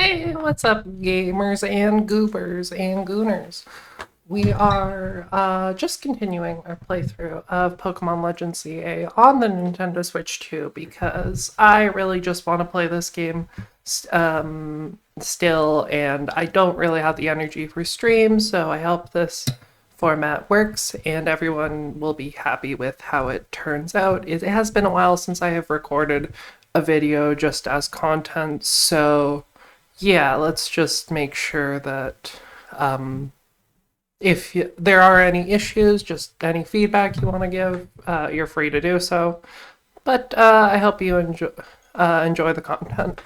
Hey, what's up, gamers and goobers and gooners? We are just continuing our playthrough of Pokemon Legends CA on the Nintendo Switch 2 because I really just want to play this game still, and I don't really have the energy for stream, so I hope this format works and everyone will be happy with how it turns out. It has been a while since I have recorded a video just as content, so yeah, let's just make sure that if there are any issues, just any feedback you want to give, you're free to do so. But I hope you enjoy the content.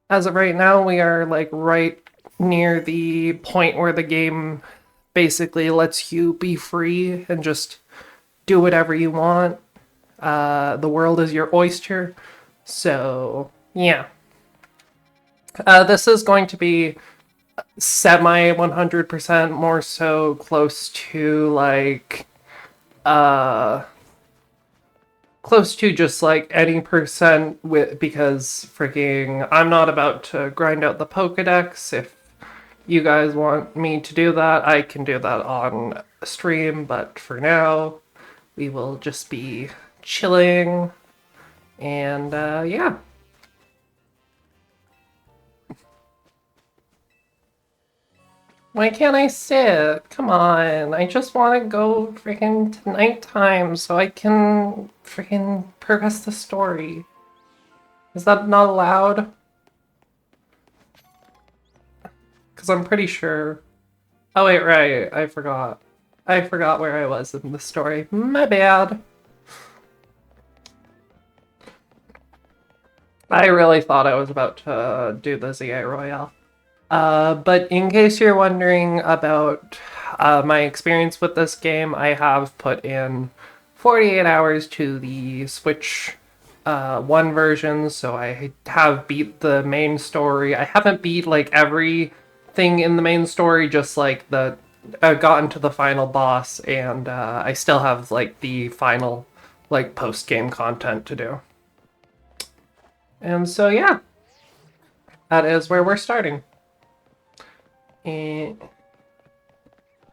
As of right now, we are like right near the point where the game basically lets you be free and just do whatever you want. The world is your oyster. So, yeah. This is going to be semi 100% more so close to like close to just like any percent with, because freaking I'm not about to grind out the Pokedex. If you guys want me to do that, I can do that on stream, but for now we will just be chilling and yeah. Why can't I sit? Come on. I just want to go freaking to nighttime so I can freaking progress the story. Is that not allowed? Because I'm pretty sure. Oh, wait, right. I forgot. I forgot where I was in the story. My bad. I really thought I was about to do the ZA Royale. But in case you're wondering about my experience with this game, I have put in 48 hours to the Switch 1 version, so I have beat the main story. I haven't beat like everything in the main story, just like I've gotten to the final boss, and I still have like the final like post-game content to do. And so yeah, that is where we're starting. And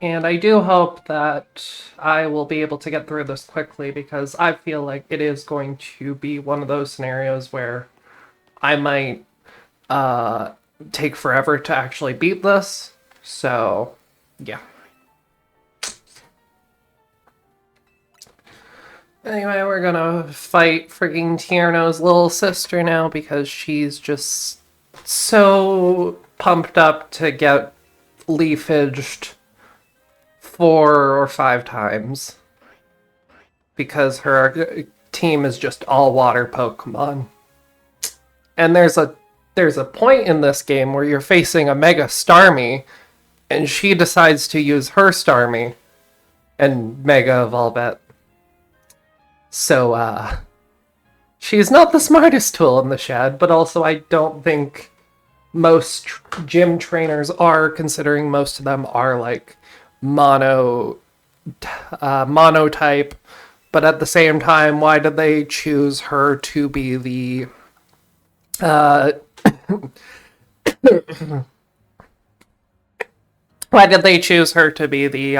I do hope that I will be able to get through this quickly, because I feel like it is going to be one of those scenarios where I might take forever to actually beat this. So, yeah. Anyway, we're gonna fight freaking Tierno's little sister now because she's just so pumped up to get leafaged 4 or 5 times because her team is just all water Pokemon. And there's a point in this game where you're facing a Mega Starmie, and she decides to use her Starmie and Mega Evolve it. So, she's not the smartest tool in the shed, but also I don't think most gym trainers are, considering most of them are like monotype. But at the same time, why did they choose her to be the why did they choose her to be the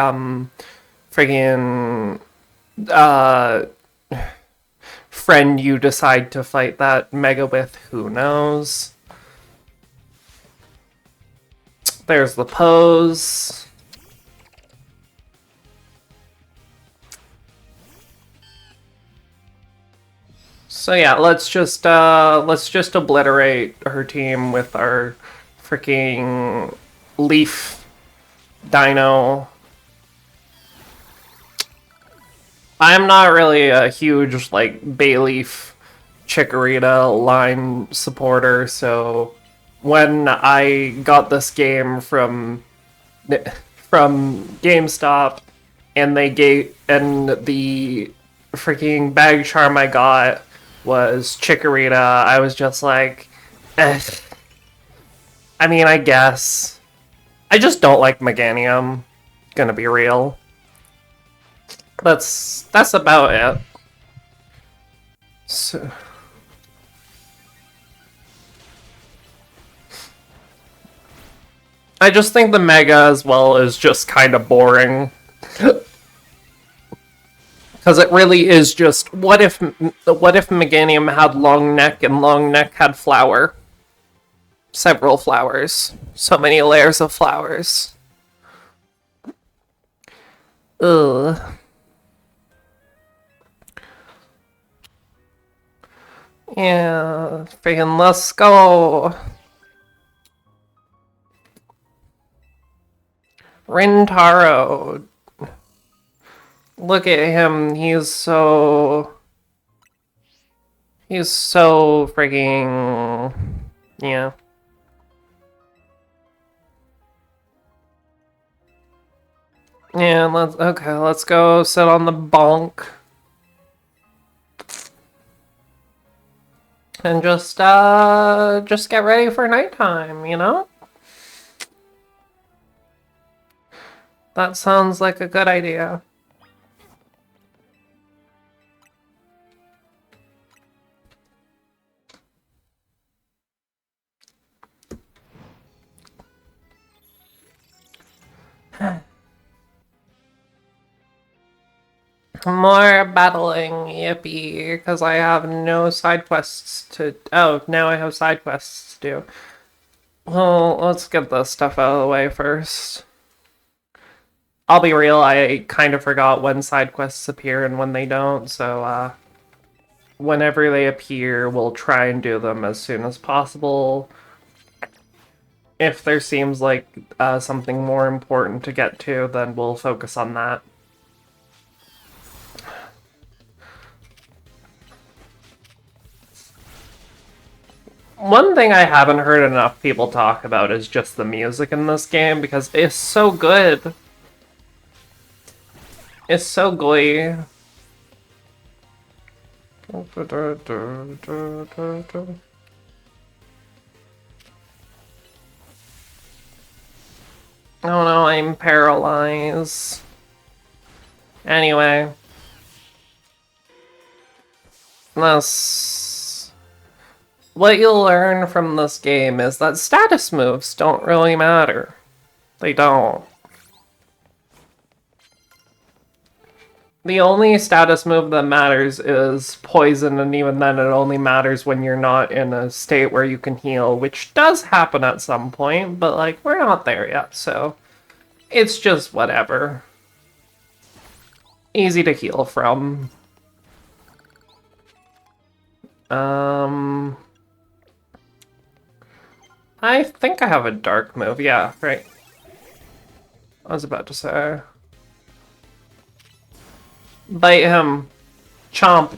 friggin' friend you decide to fight that Mega with? Who knows? There's the pose. So yeah, let's just obliterate her team with our freaking leaf dino. I'm not really a huge like Bayleaf Chikorita line supporter, so when I got this game from GameStop and the freaking bag charm I got was Chikorita, I was just like, eh. I mean, I guess. I just don't like Meganium, gonna be real. That's about it. So I just think the Mega as well is just kind of boring. Because it really is just, what if Meganium had long neck and long neck had flower? Several flowers. So many layers of flowers. Ugh. Yeah, freaking let's go. Rintaro. Look at him, he's so freaking, yeah. Yeah, let's go sit on the bonk. And just get ready for nighttime, you know? That sounds like a good idea. More battling, yippee, because I have no side quests to... Oh, now I have side quests to do. Well, let's get this stuff out of the way first. I'll be real, I kind of forgot when side quests appear and when they don't, so, whenever they appear, we'll try and do them as soon as possible. If there seems like something more important to get to, then we'll focus on that. One thing I haven't heard enough people talk about is just the music in this game, because it's so good. It's so glee. Oh no, I'm paralyzed. Anyway. What you'll learn from this game is that status moves don't really matter. They don't. The only status move that matters is poison, and even then it only matters when you're not in a state where you can heal, which does happen at some point, but like, we're not there yet, so it's just whatever. Easy to heal from. I think I have a dark move, yeah, right. I was about to say. Bite him. Chomp.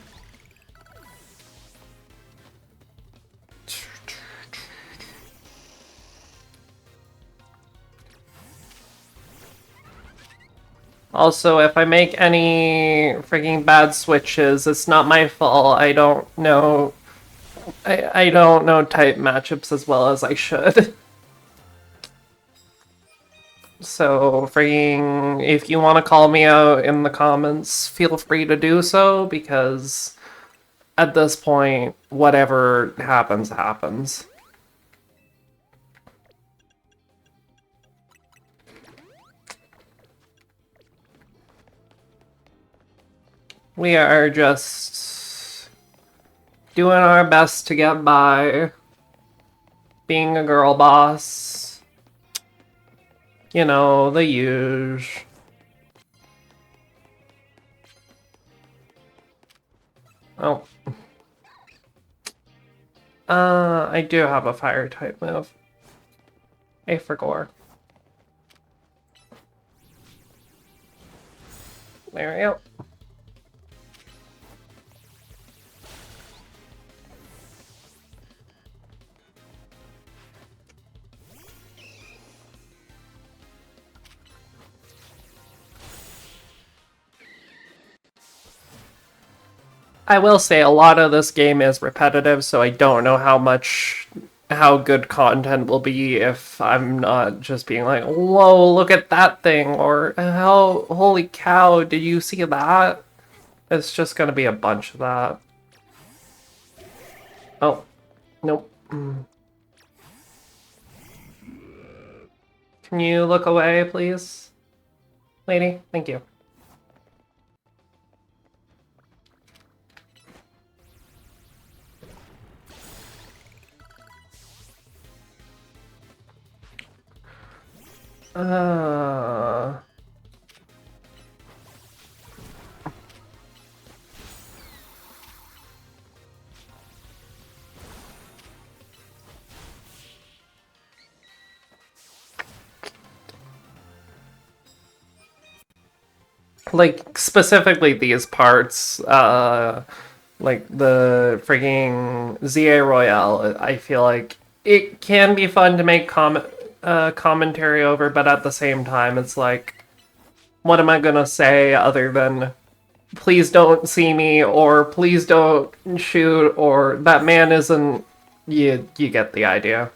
Also, if I make any freaking bad switches, it's not my fault. I don't know... I don't know type matchups as well as I should. So, freaking, if you want to call me out in the comments, feel free to do so, because at this point, whatever happens, happens. We are just doing our best to get by, being a girl boss. You know, the usual. Oh. I do have a fire type move. A for gore. There we go. I will say a lot of this game is repetitive, so I don't know how good content will be if I'm not just being like, whoa, look at that thing, or holy cow, did you see that? It's just gonna be a bunch of that. Oh, nope. Can you look away, please? Lady, thank you. Like, specifically these parts, like the freaking ZA Royale, I feel like it can be fun to make commentary over, but at the same time, it's like, what am I gonna say other than, please don't see me, or please don't shoot, or that man isn't... You get the idea.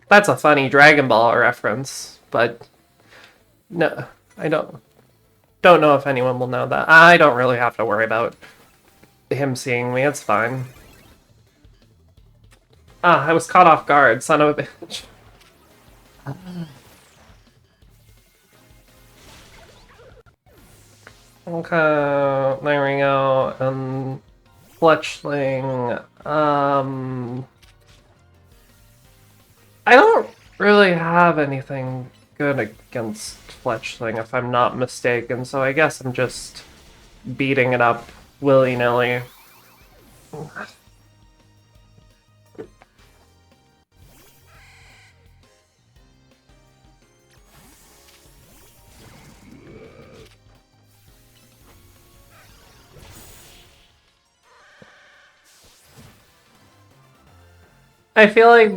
That's a funny Dragon Ball reference, but no, I don't know if anyone will know that. I don't really have to worry about him seeing me, it's fine. Ah, I was caught off guard, son of a bitch. Okay, there we go. Fletchling. I don't really have anything good against Fletchling, if I'm not mistaken, so I guess I'm just beating it up willy-nilly. I feel like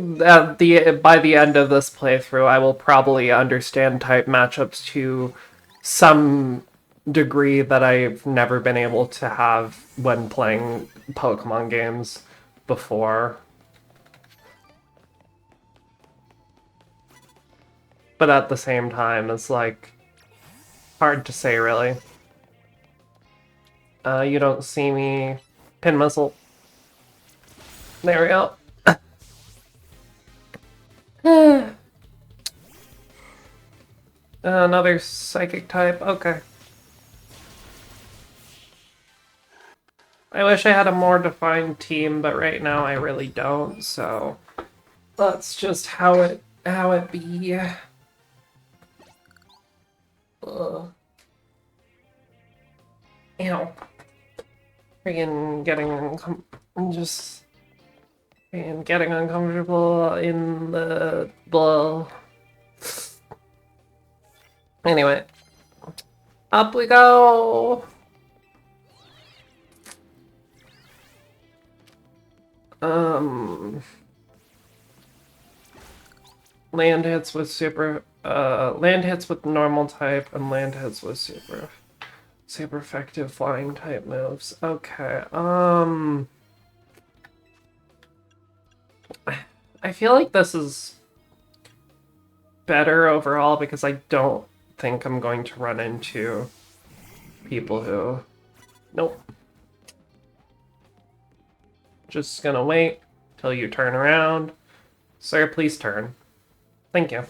by the end of this playthrough, I will probably understand type matchups to some degree that I've never been able to have when playing Pokemon games before. But at the same time, it's like hard to say, really. You don't see me. Pin missile. There we go. Another psychic type. Okay. I wish I had a more defined team, but right now I really don't, so that's just how it be. Ugh. Ow. Freaking getting uncomfortable in the blow. Anyway, up we go. Land hits with land hits with normal type and land hits with super effective flying type moves. Okay. I feel like this is better overall because I don't think I'm going to run into people who... Nope. Just gonna wait till you turn around. Sir, please turn. Thank you.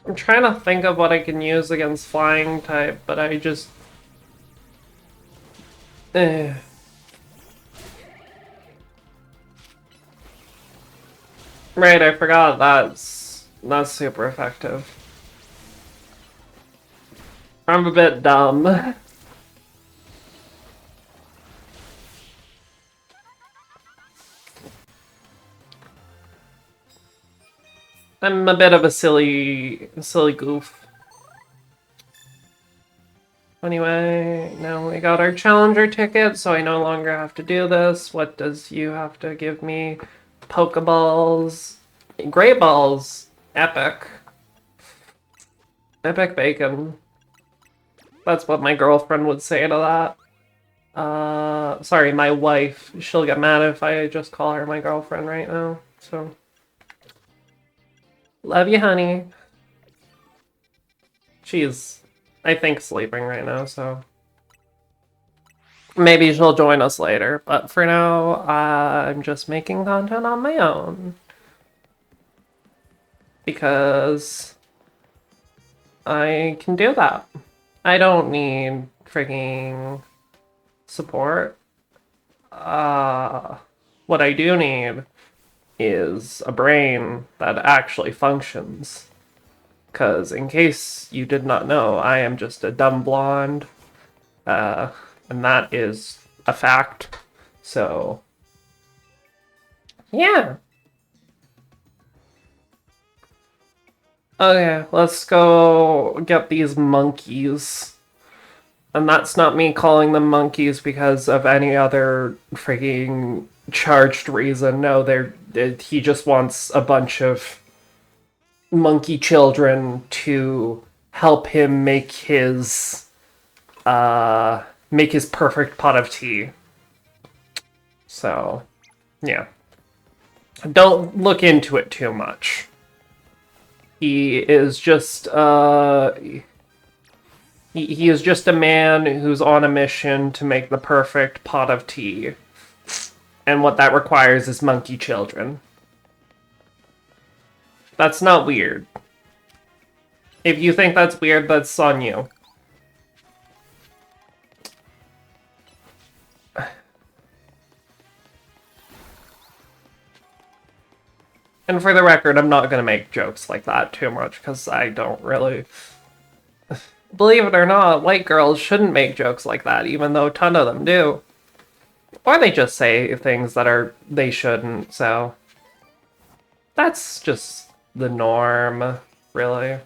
I'm trying to think of what I can use against flying type, but I just... Right, I forgot that's super effective. I'm a bit dumb. I'm a bit of a silly goof. Anyway, now we got our challenger ticket, so I no longer have to do this. What does you have to give me? Pokeballs. Great balls. Epic. Epic bacon. That's what my girlfriend would say to that. Sorry, my wife. She'll get mad if I just call her my girlfriend right now, so. Love you, honey. She's, I think, sleeping right now, so. Maybe she'll join us later, but for now, I'm just making content on my own. Because I can do that. I don't need freaking support. What I do need is a brain that actually functions. Because in case you did not know, I am just a dumb blonde. And that is a fact. So, yeah. Okay, let's go get these monkeys. And that's not me calling them monkeys because of any other freaking charged reason. No, he just wants a bunch of monkey children to help him make his perfect pot of tea. So, yeah. Don't look into it too much. He is just he is just a man who's on a mission to make the perfect pot of tea. And what that requires is monkey children. That's not weird. If you think that's weird, that's on you. And for the record, I'm not gonna make jokes like that too much, because I don't really... Believe it or not, white girls shouldn't make jokes like that, even though a ton of them do. Or they just say things that they shouldn't, so... That's just the norm, really.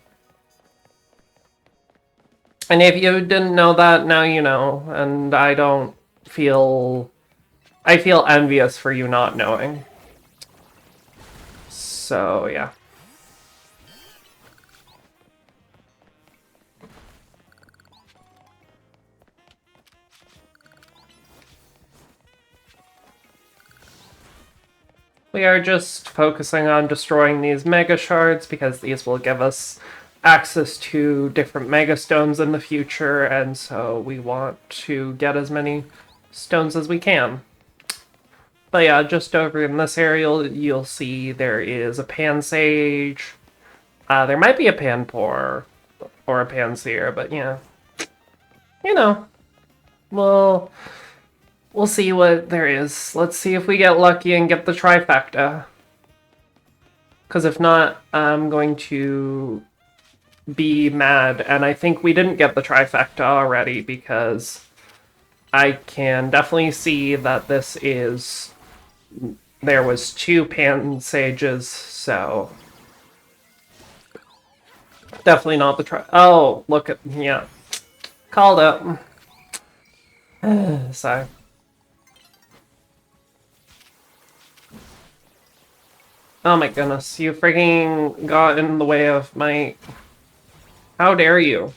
And if you didn't know that, now you know, and I feel envious for you not knowing. So, yeah. We are just focusing on destroying these mega shards because these will give us access to different mega stones in the future, and so we want to get as many stones as we can. But yeah, just over in this area, you'll see there is a Pansage. There might be a Panpour or a Panseer, but yeah. You know, we'll see what there is. Let's see if we get lucky and get the trifecta. Because if not, I'm going to be mad. And I think we didn't get the trifecta already because I can definitely see that this is... There was 2 Pansages, so... Definitely not the Oh, look at... Yeah. Called it. Sorry. Oh my goodness, you freaking got in the way of my... How dare you?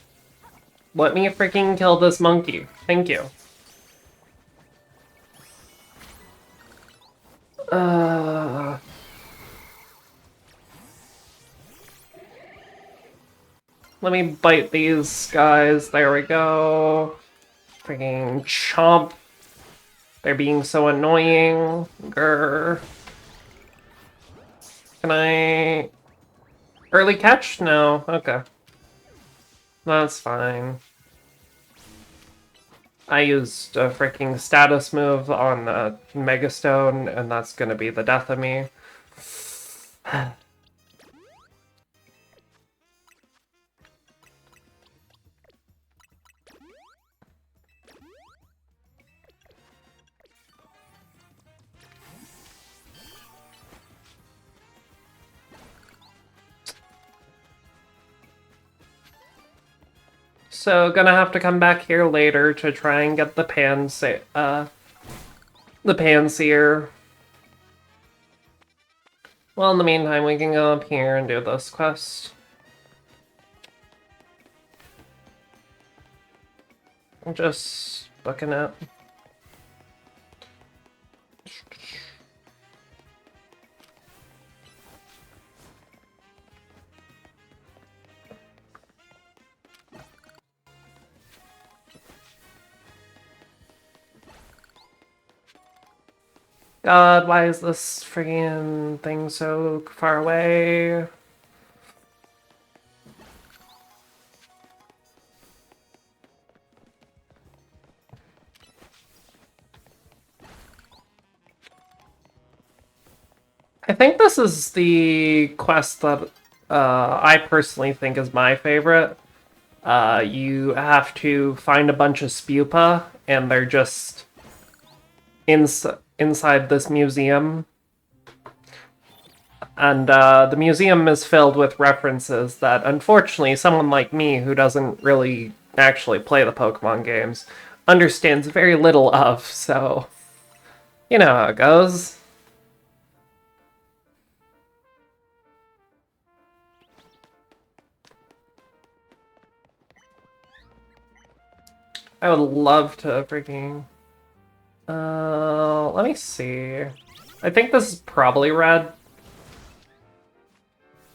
Let me freaking kill this monkey. Thank you. Let me bite these guys. There we go. Freaking chomp. They're being so annoying. Grr. Can I... Early catch? No. Okay. That's fine. I used a freaking status move on a Megastone, and that's gonna be the death of me. So gonna have to come back here later to try and get the Panseer. Well, in the meantime, we can go up here and do this quest. I'm just booking it. God, why is this freaking thing so far away? I think this is the quest that I personally think is my favorite. You have to find a bunch of spupa, and they're just inside this museum. And the museum is filled with references that, unfortunately, someone like me who doesn't really actually play the Pokemon games understands very little of, so you know how it goes. I would love to freaking... let me see. I think this is probably red.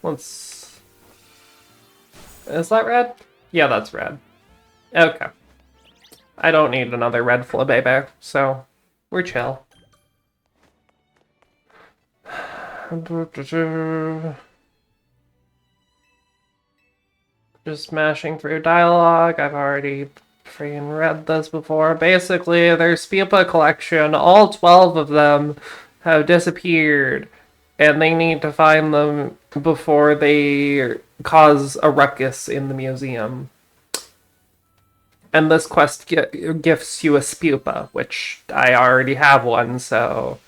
Let's... Is that red? Yeah, that's red. Okay. I don't need another red Flabébé, so we're chill. Just mashing through dialogue. I've already freaking read this before. Basically, their Spupa collection, all 12 of them have disappeared, and they need to find them before they cause a ruckus in the museum. And this quest gifts you a Spupa, which I already have one, so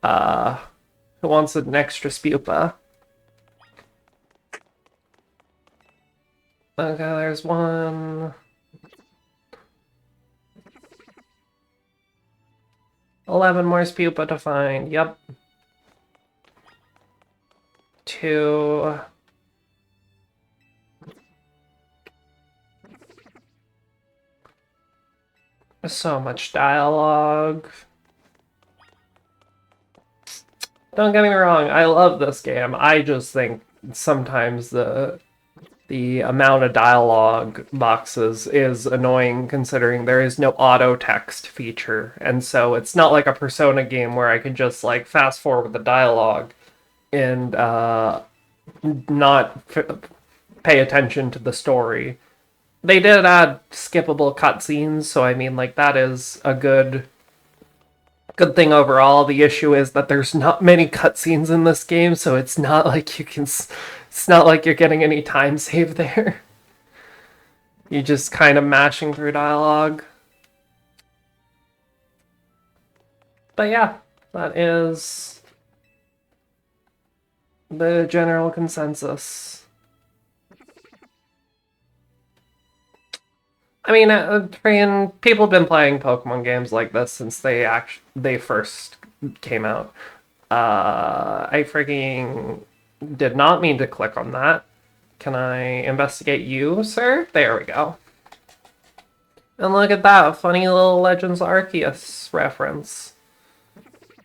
who wants an extra Spupa? Okay, there's one. 11 more Spupa to find. Yep. 2. So much dialogue. Don't get me wrong, I love this game. I just think sometimes the amount of dialogue boxes is annoying considering there is no auto text feature. And so it's not like a Persona game where I can just like fast forward the dialogue and not pay attention to the story. They did add skippable cutscenes, so I mean, like, that is a good thing overall. The issue is that there's not many cutscenes in this game, so it's not like you can... It's not like you're getting any time save there. You're just kind of mashing through dialogue. But yeah, that is the general consensus. I mean, people have been playing Pokemon games like this since they first came out. I freaking did not mean to click on that. Can I investigate you, sir? There we go. And look at that, funny little Legends Arceus reference.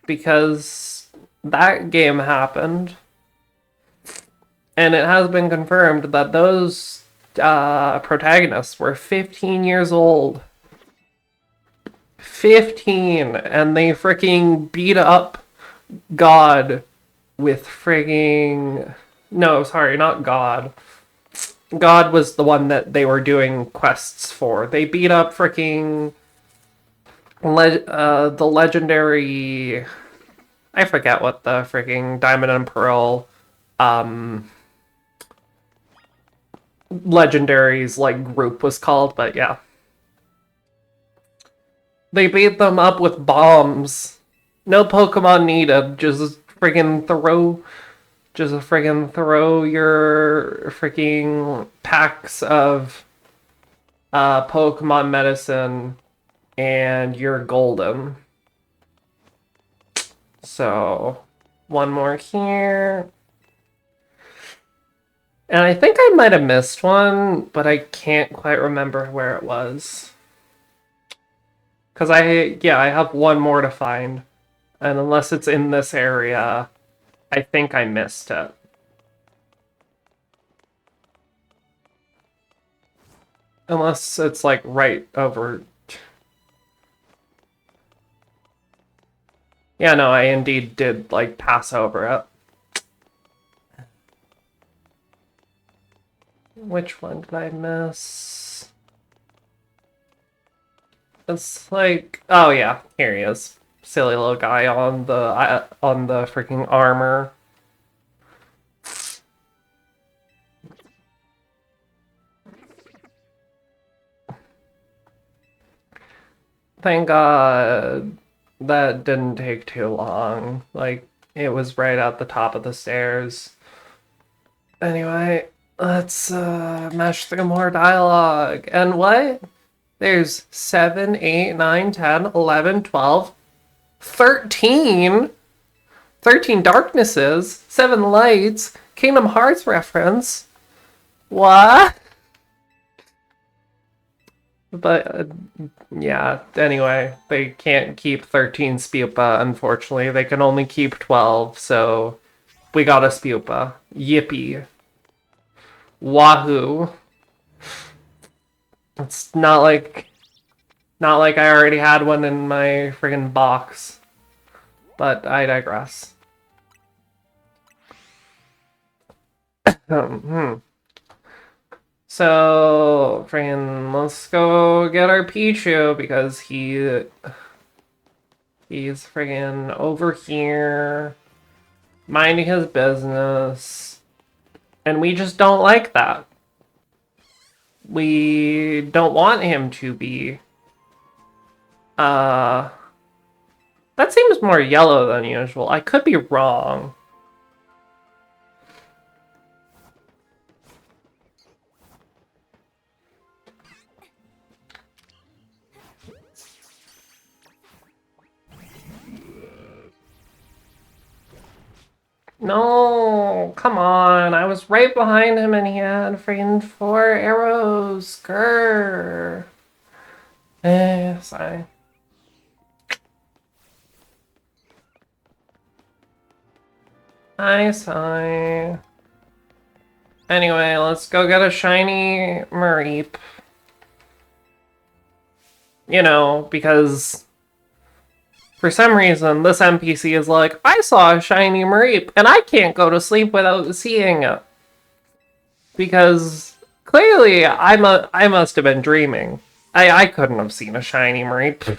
Because that game happened, and it has been confirmed that those protagonists were 15 years old. 15, and they freaking beat up God with frigging... No, sorry, not God. God was the one that they were doing quests for. They beat up freaking the legendary... I forget what the freaking Diamond and Pearl legendaries like group was called, but yeah. They beat them up with bombs. No Pokemon needed, just friggin' throw your freaking packs of Pokemon medicine, and you're golden. So, one more here. And I think I might have missed one, but I can't quite remember where it was. Because I have one more to find. And unless it's in this area, I think I missed it. Unless it's like right over. Yeah, no, I indeed did like pass over it. Which one did I miss? It's like, oh yeah, here he is. Silly little guy on the freaking armor. Thank God that didn't take too long. Like, it was right at the top of the stairs. Anyway, let's mash through more dialogue. And what? There's 7, 8, 9, 10, 11, 12, 13. 13 darknesses, 7 lights, Kingdom Hearts reference. What? But, yeah, anyway, they can't keep 13 Spupa, unfortunately. They can only keep 12, so we got a Spupa. Yippee. Wahoo. It's not like I already had one in my friggin' box. But I digress. So, friggin', let's go get our Pichu because he's friggin' over here minding his business. And we just don't like that. We don't want him to be. That seems more yellow than usual. I could be wrong. No, come on. I was right behind him and he had freaking 4 arrows. Grr. Sorry. I sigh. Anyway, let's go get a shiny Mareep. You know, because for some reason this NPC is like, I saw a shiny Mareep and I can't go to sleep without seeing it. Because clearly I must have been dreaming. I couldn't have seen a shiny Mareep.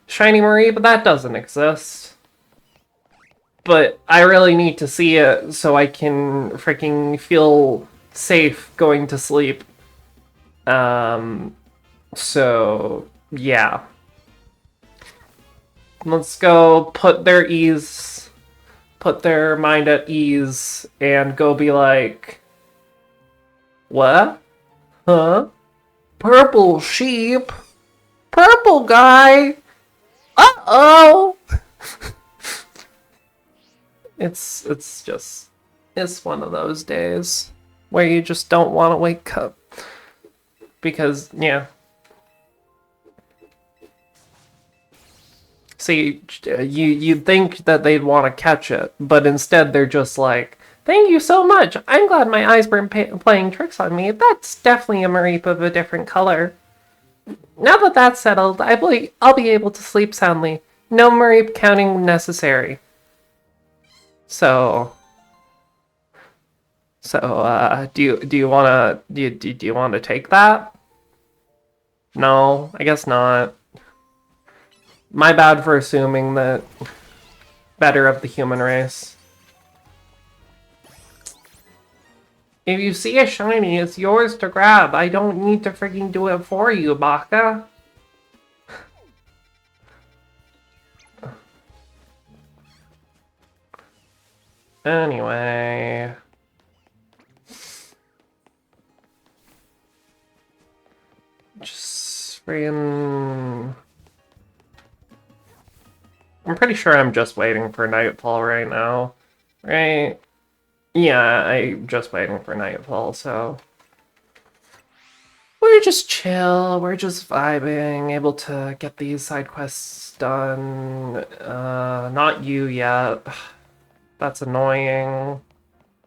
Shiny Mareep, that doesn't exist. But I really need to see it so I can freaking feel safe going to sleep. So, yeah. Let's go put their mind at ease, and go be like, what? Huh? Purple sheep? Purple guy? Uh-oh! It's one of those days where you just don't want to wake up. Because, yeah. See, you'd think that they'd want to catch it, but instead they're just like, thank you so much. I'm glad my eyes weren't playing tricks on me. That's definitely a Mareep of a different color. Now that that's settled, I believe I'll be able to sleep soundly. No Mareep counting necessary. So, do you wanna do you want to take that? No, I guess not. My bad for assuming that better of the human race. If you see a shiny, it's yours to grab. I don't need to freaking do it for you, Baka. Anyway. Just Freaking... I'm pretty sure I'm just waiting for nightfall right now. Right? Yeah, I'm just waiting for nightfall, so... We're just chill, we're just vibing, able to get these side quests done. Not you yet. That's annoying.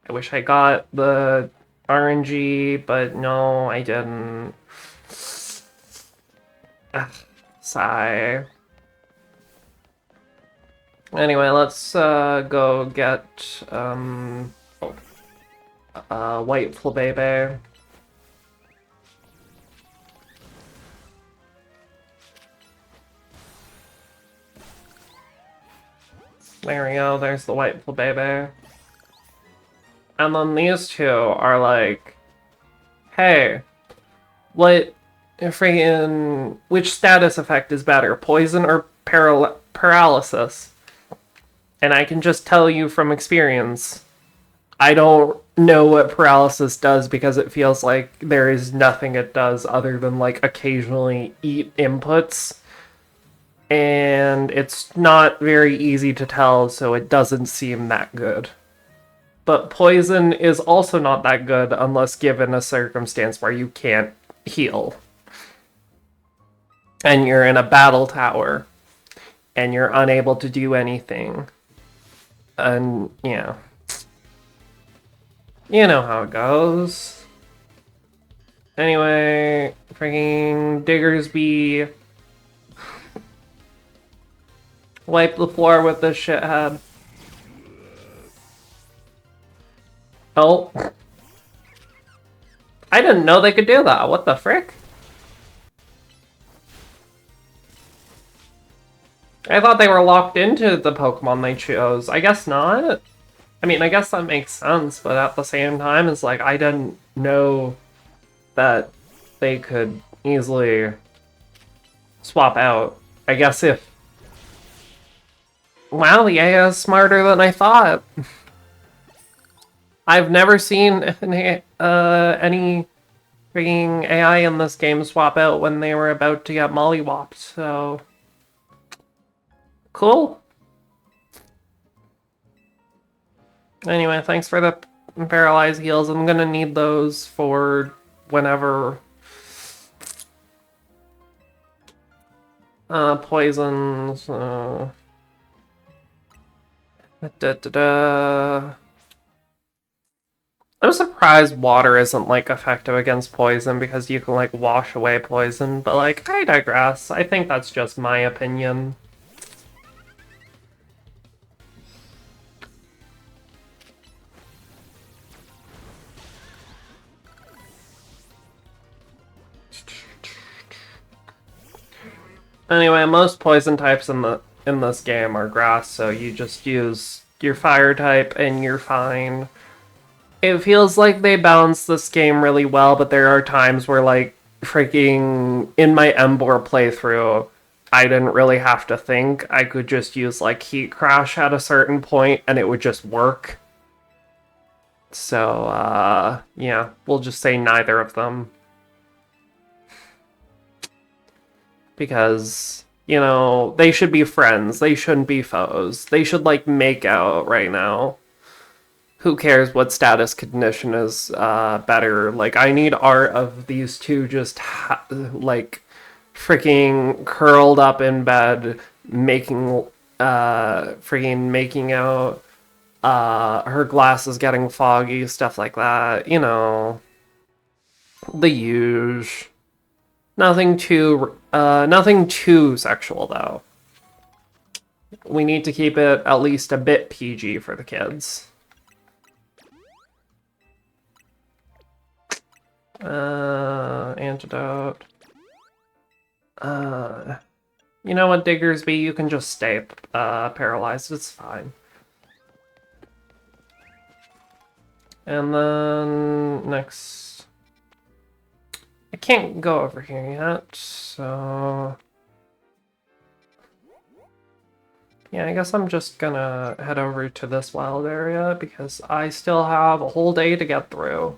I wish I got the RNG, but no, I didn't. Ugh, sigh. Anyway, let's go get white flabebe. There we go, there's the white flabebe. And then these two are like, hey, what freaking, which status effect is better, poison or paralysis? And I can just tell you from experience, I don't know what paralysis does because it feels like there is nothing it does other than like occasionally eat inputs. And it's not very easy to tell, so it doesn't seem that good. But poison is also not that good unless given a circumstance where you can't heal. And you're in a battle tower. And you're unable to do anything. And, yeah. You know how it goes. Anyway, freaking Diggersby. Wipe the floor with this shithead. Oh. I didn't know they could do that. What the frick? I thought they were locked into the Pokemon they chose. I guess not. I mean, I guess that makes sense, but at the same time, it's like, I didn't know that they could easily swap out. I guess if... Wow, the AI is smarter than I thought. I've never seen any freaking AI in this game swap out when they were about to get mollywopped, so... Cool. Anyway, thanks for the paralyzed heals. I'm gonna need those for whenever... poisons... I'm surprised water isn't, like, effective against poison because you can, like, wash away poison, but, like, I digress. I think that's just my opinion. Anyway, most poison types in this game are grass, so you just use your fire type and you're fine. It feels like they balance this game really well, but there are times where, like, freaking in my Embor playthrough, I didn't really have to think. I could just use, like, Heat Crash at a certain point and it would just work. So, yeah, we'll just say neither of them. Because, you know, they should be friends. They shouldn't be foes. They should, like, make out right now. Who cares what status condition is better? Like, I need art of these two just, like, freaking curled up in bed, making, freaking making out, her glasses getting foggy, stuff like that. You know, the usual. Nothing too sexual, though. We need to keep it at least a bit PG for the kids. Antidote. You know what, Diggersby? You can just stay paralyzed. It's fine. And then next... I can't go over here yet, so... Yeah, I guess I'm just gonna head over to this wild area because I still have a whole day to get through.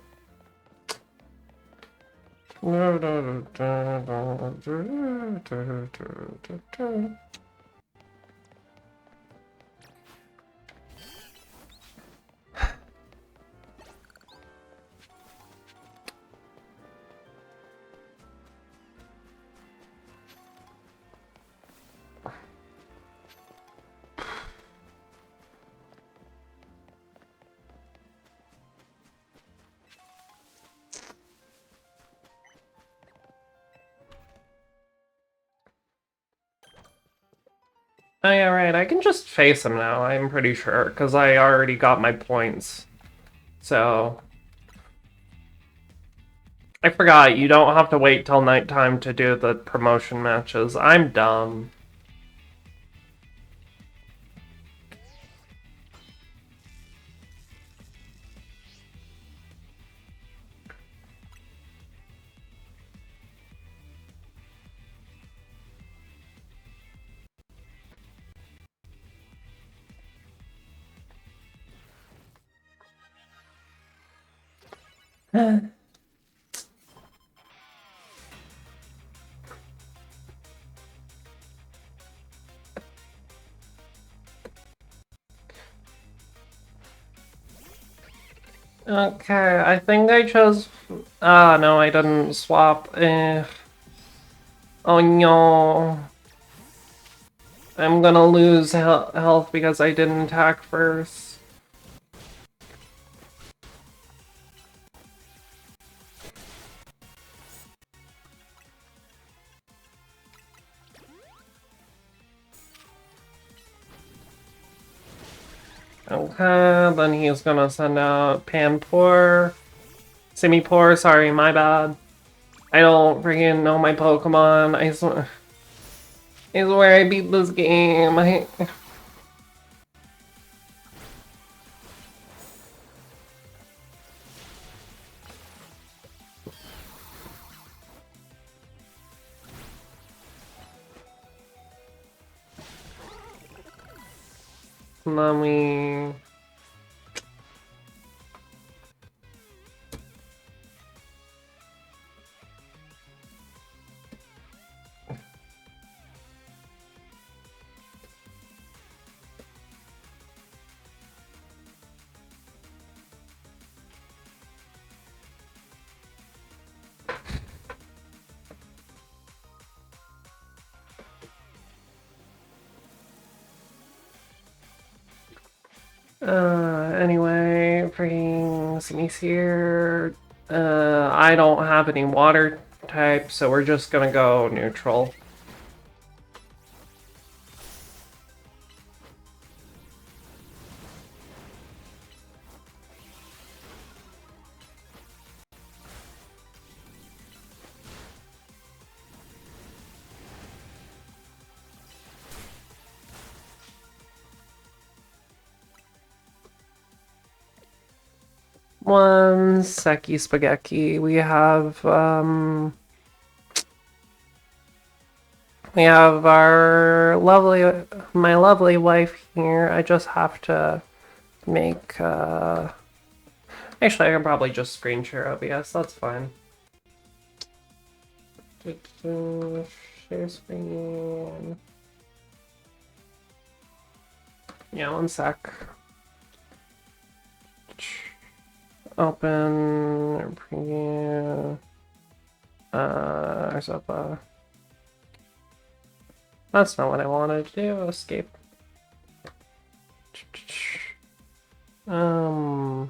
Oh yeah, right. I can just face him now, I'm pretty sure, because I already got my points. So... I forgot, you don't have to wait till nighttime to do the promotion matches. I'm dumb. Okay, I think I chose... Ah, no, I didn't swap. Oh no. I'm gonna lose health because I didn't attack first. Okay, then he's gonna send out Panpour. Simipour, sorry, my bad. I don't freaking know my Pokemon. I swear I beat this game. Let me... Anyway, freaking Simi's here. I don't have any water type, so we're just gonna go neutral. One Seki Spaghetti. We have my lovely wife here. I just have to make, actually I can probably just screen share OBS, that's fine. Share screen. Yeah, one sec. Open, preview, Arzopa. That's not what I wanted to do, escape. New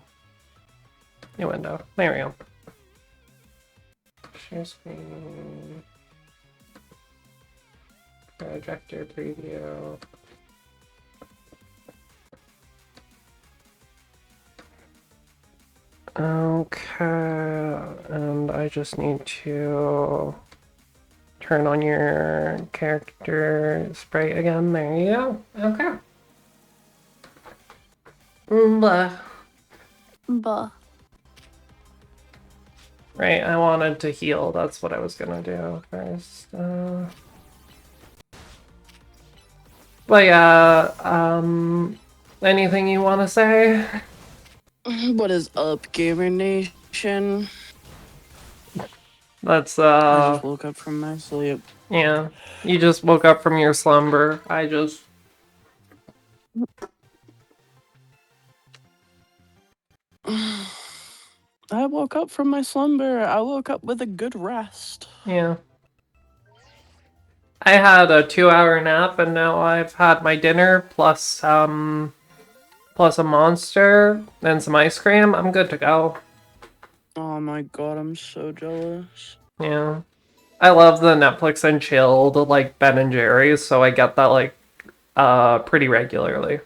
window, there we go. Share screen. Projector preview. Okay, and I just need to turn on your character sprite again. There you go. Okay. Blah. Buh. Right, I wanted to heal. That's what I was gonna do first. But yeah, anything you want to say? What is up, Gamer Nation? That's I just woke up from my sleep. yeah. You just woke up from your slumber. I woke up from my slumber. I woke up with a good rest. Yeah. I had a 2-hour nap and now I've had my dinner plus a monster and some ice cream. I'm good to go. Oh my god, I'm so jealous. Yeah. I love the Netflix and chill, the like Ben and Jerry's, so I get that like pretty regularly.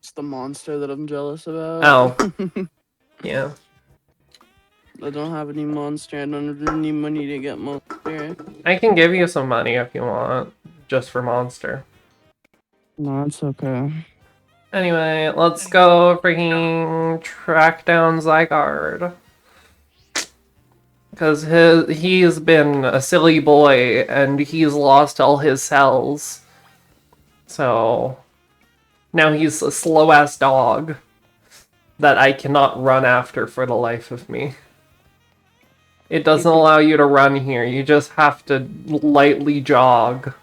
It's the monster that I'm jealous about. Oh. Yeah. I don't have any monster. I don't have any money to get monster. I can give you some money if you want, just for monster. No, it's okay. Anyway, let's go freaking track down Zygarde. Because he's been a silly boy and he's lost all his cells. So now he's a slow ass dog that I cannot run after for the life of me. It doesn't allow you to run here, you just have to lightly jog.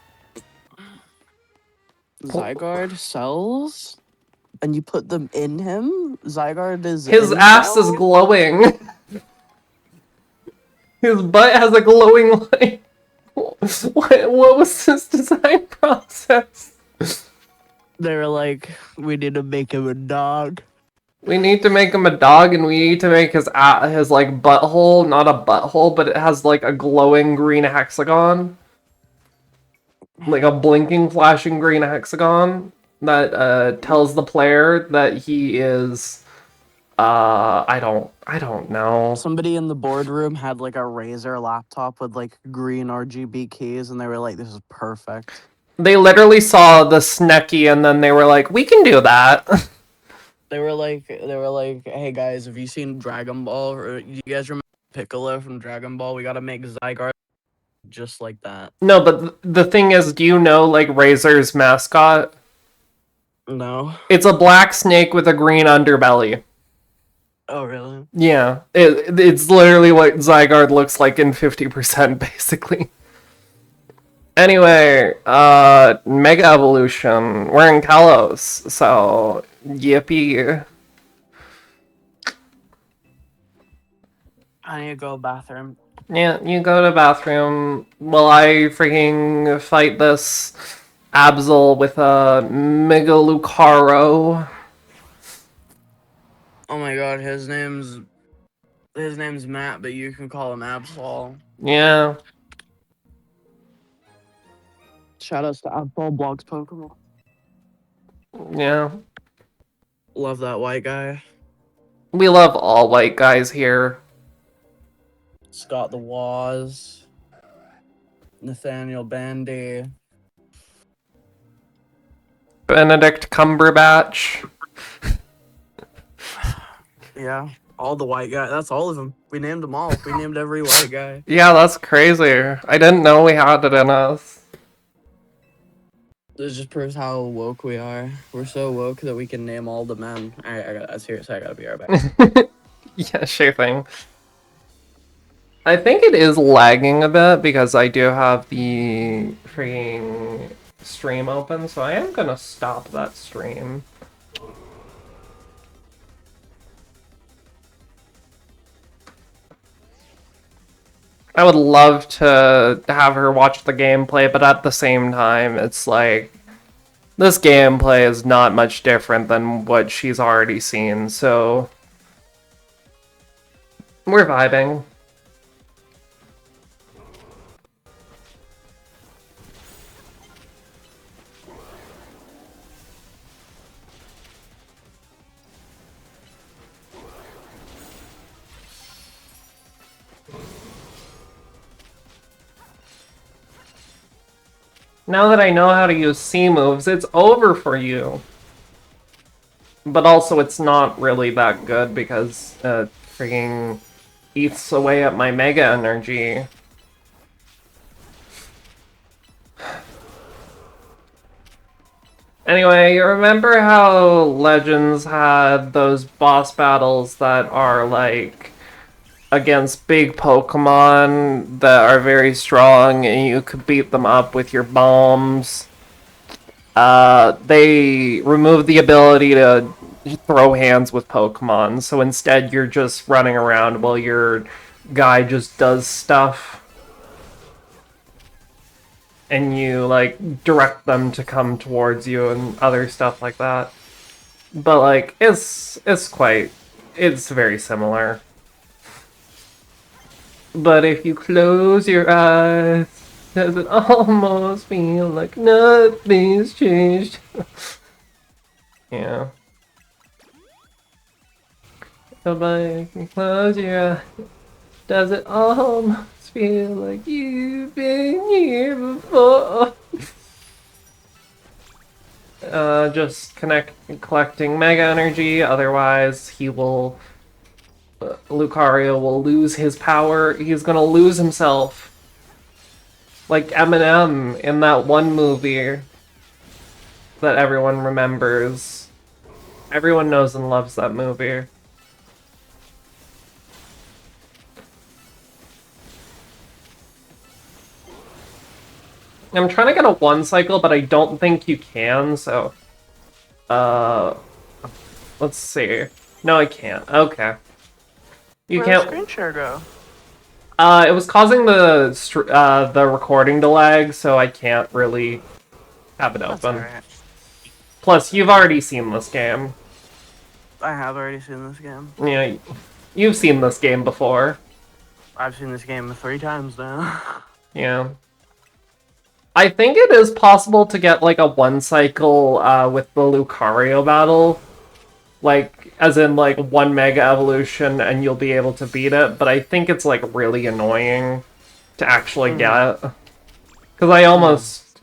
Zygarde cells? And you put them in him? Zygarde is His in ass is cells? glowing. His butt has a glowing light. What was this design process? They were like, we need to make him a dog. We need to make him a dog, and we need to make his like butthole not a butthole, but it has like a glowing green hexagon, like a blinking, flashing green hexagon that tells the player that he is. I don't know. Somebody in the boardroom had like a Razer laptop with like green RGB keys, and they were like, this is perfect. They literally saw the Snecky, and then they were like, "We can do that." They were like, hey guys, have you seen Dragon Ball? Or you guys remember Piccolo from Dragon Ball? We gotta make Zygarde just like that. No, but the thing is, do you know like Razor's mascot? No. It's a black snake with a green underbelly. Oh really? Yeah, it's literally what Zygarde looks like in 50%, basically. Anyway, Mega Evolution. We're in Kalos, so yippee. I need to go bathroom. Yeah, you go to bathroom while I freaking fight this Absol with a Megalucaro. Oh my god, his name's Matt, but you can call him Absol. Yeah. Shoutouts to Absol Blogs Pokemon. Yeah. Love that white guy. We love all white guys here. Scott the Waz. Nathaniel Bandy. Benedict Cumberbatch. Yeah, all the white guys. That's all of them. We named them all. We named every white guy. Yeah, that's crazy. I didn't know we had it in us. This just proves how woke we are. We're so woke that we can name all the men. Seriously, I gotta be right back. Yeah, sure thing. I think it is lagging a bit because I do have the freaking stream open, so I am gonna stop that stream. I would love to have her watch the gameplay, but at the same time, it's like, this gameplay is not much different than what she's already seen, so we're vibing. Now that I know how to use C moves, it's over for you. But also, it's not really that good because it freaking eats away at my Mega energy. Anyway, you remember how Legends had those boss battles that are like against big Pokemon that are very strong, and you could beat them up with your bombs. They remove the ability to throw hands with Pokemon, so instead you're just running around while your guy just does stuff. And you, like, direct them to come towards you and other stuff like that. But, like, it's very similar. But if you close your eyes, does it almost feel like nothing's changed? Yeah. But if you close your eyes, does it almost feel like you've been here before? Just collecting Mega Energy, otherwise he will... Lucario will lose his power. He's gonna lose himself. Like Eminem in that one movie that everyone remembers. Everyone knows and loves that movie. I'm trying to get a one cycle, but I don't think you can, so... Let's see. No, I can't. Okay. You Where'd can't... the screen share go? It was causing the recording to lag, so I can't really have it That's open. alright. Plus, you've already seen this game. I have already seen this game. Yeah, you've seen this game before. I've seen this game 3 times now. Yeah. I think it is possible to get, like, a one cycle with the Lucario battle. Like, as in, like, one Mega Evolution and you'll be able to beat it, but I think it's, like, really annoying to actually get it. Because I almost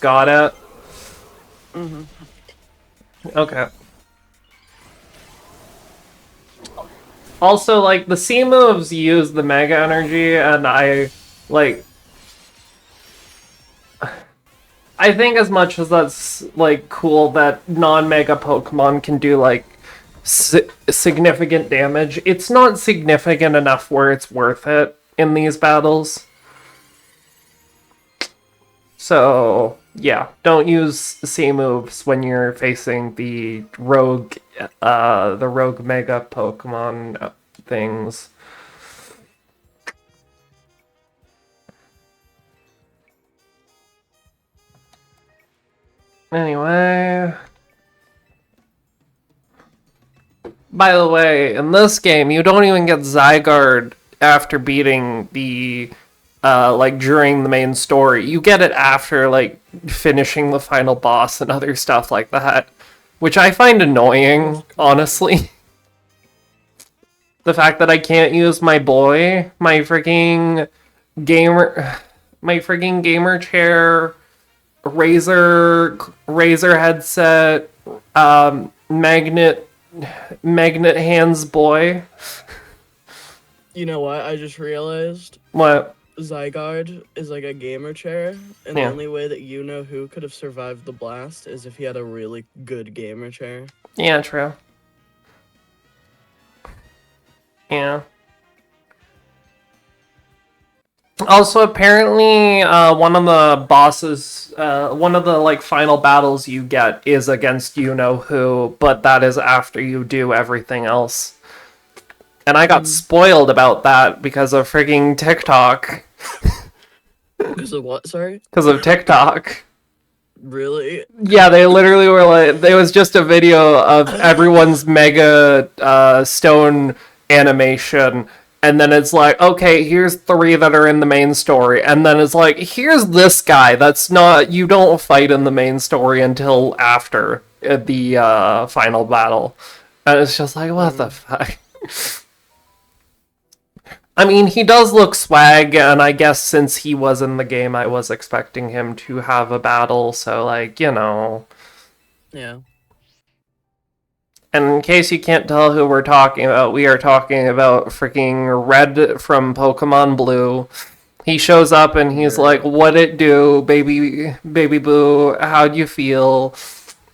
got it. Okay. Also, like, the C moves use the Mega Energy, and I think as much as that's, like, cool that non-Mega Pokemon can do, like, significant damage, it's not significant enough where it's worth it in these battles. So, yeah, don't use C moves when you're facing the rogue Mega Pokemon things. Anyway... By the way, in this game, you don't even get Zygarde after beating the, like, during the main story. You get it after, like, finishing the final boss and other stuff like that. Which I find annoying, honestly. The fact that I can't use my boy, my frigging gamer chair, Razer headset, magnet hands boy. You know what? I just realized What? Zygarde is like a gamer chair, and Yeah. the only way that you know who could have survived the blast is if he had a really good gamer chair. Yeah, true. Yeah. Also, apparently, one of the bosses, one of the, like, final battles you get is against you-know-who, but that is after you do everything else. And I got spoiled about that because of frigging TikTok. Because of what? Sorry? Because of TikTok. Really? Yeah, they literally were like, there was just a video of everyone's Mega Stone animation, and then it's like, okay, here's 3 that are in the main story, and then it's like, here's this guy that's not, you don't fight in the main story until after the final battle. And it's just like, what the fuck? I mean, he does look swag, and I guess since he was in the game, I was expecting him to have a battle, so, like, you know. Yeah. And in case you can't tell who we're talking about, we are talking about freaking Red from Pokemon Blue. He shows up and he's like, "What it do, baby boo? How'd you feel?"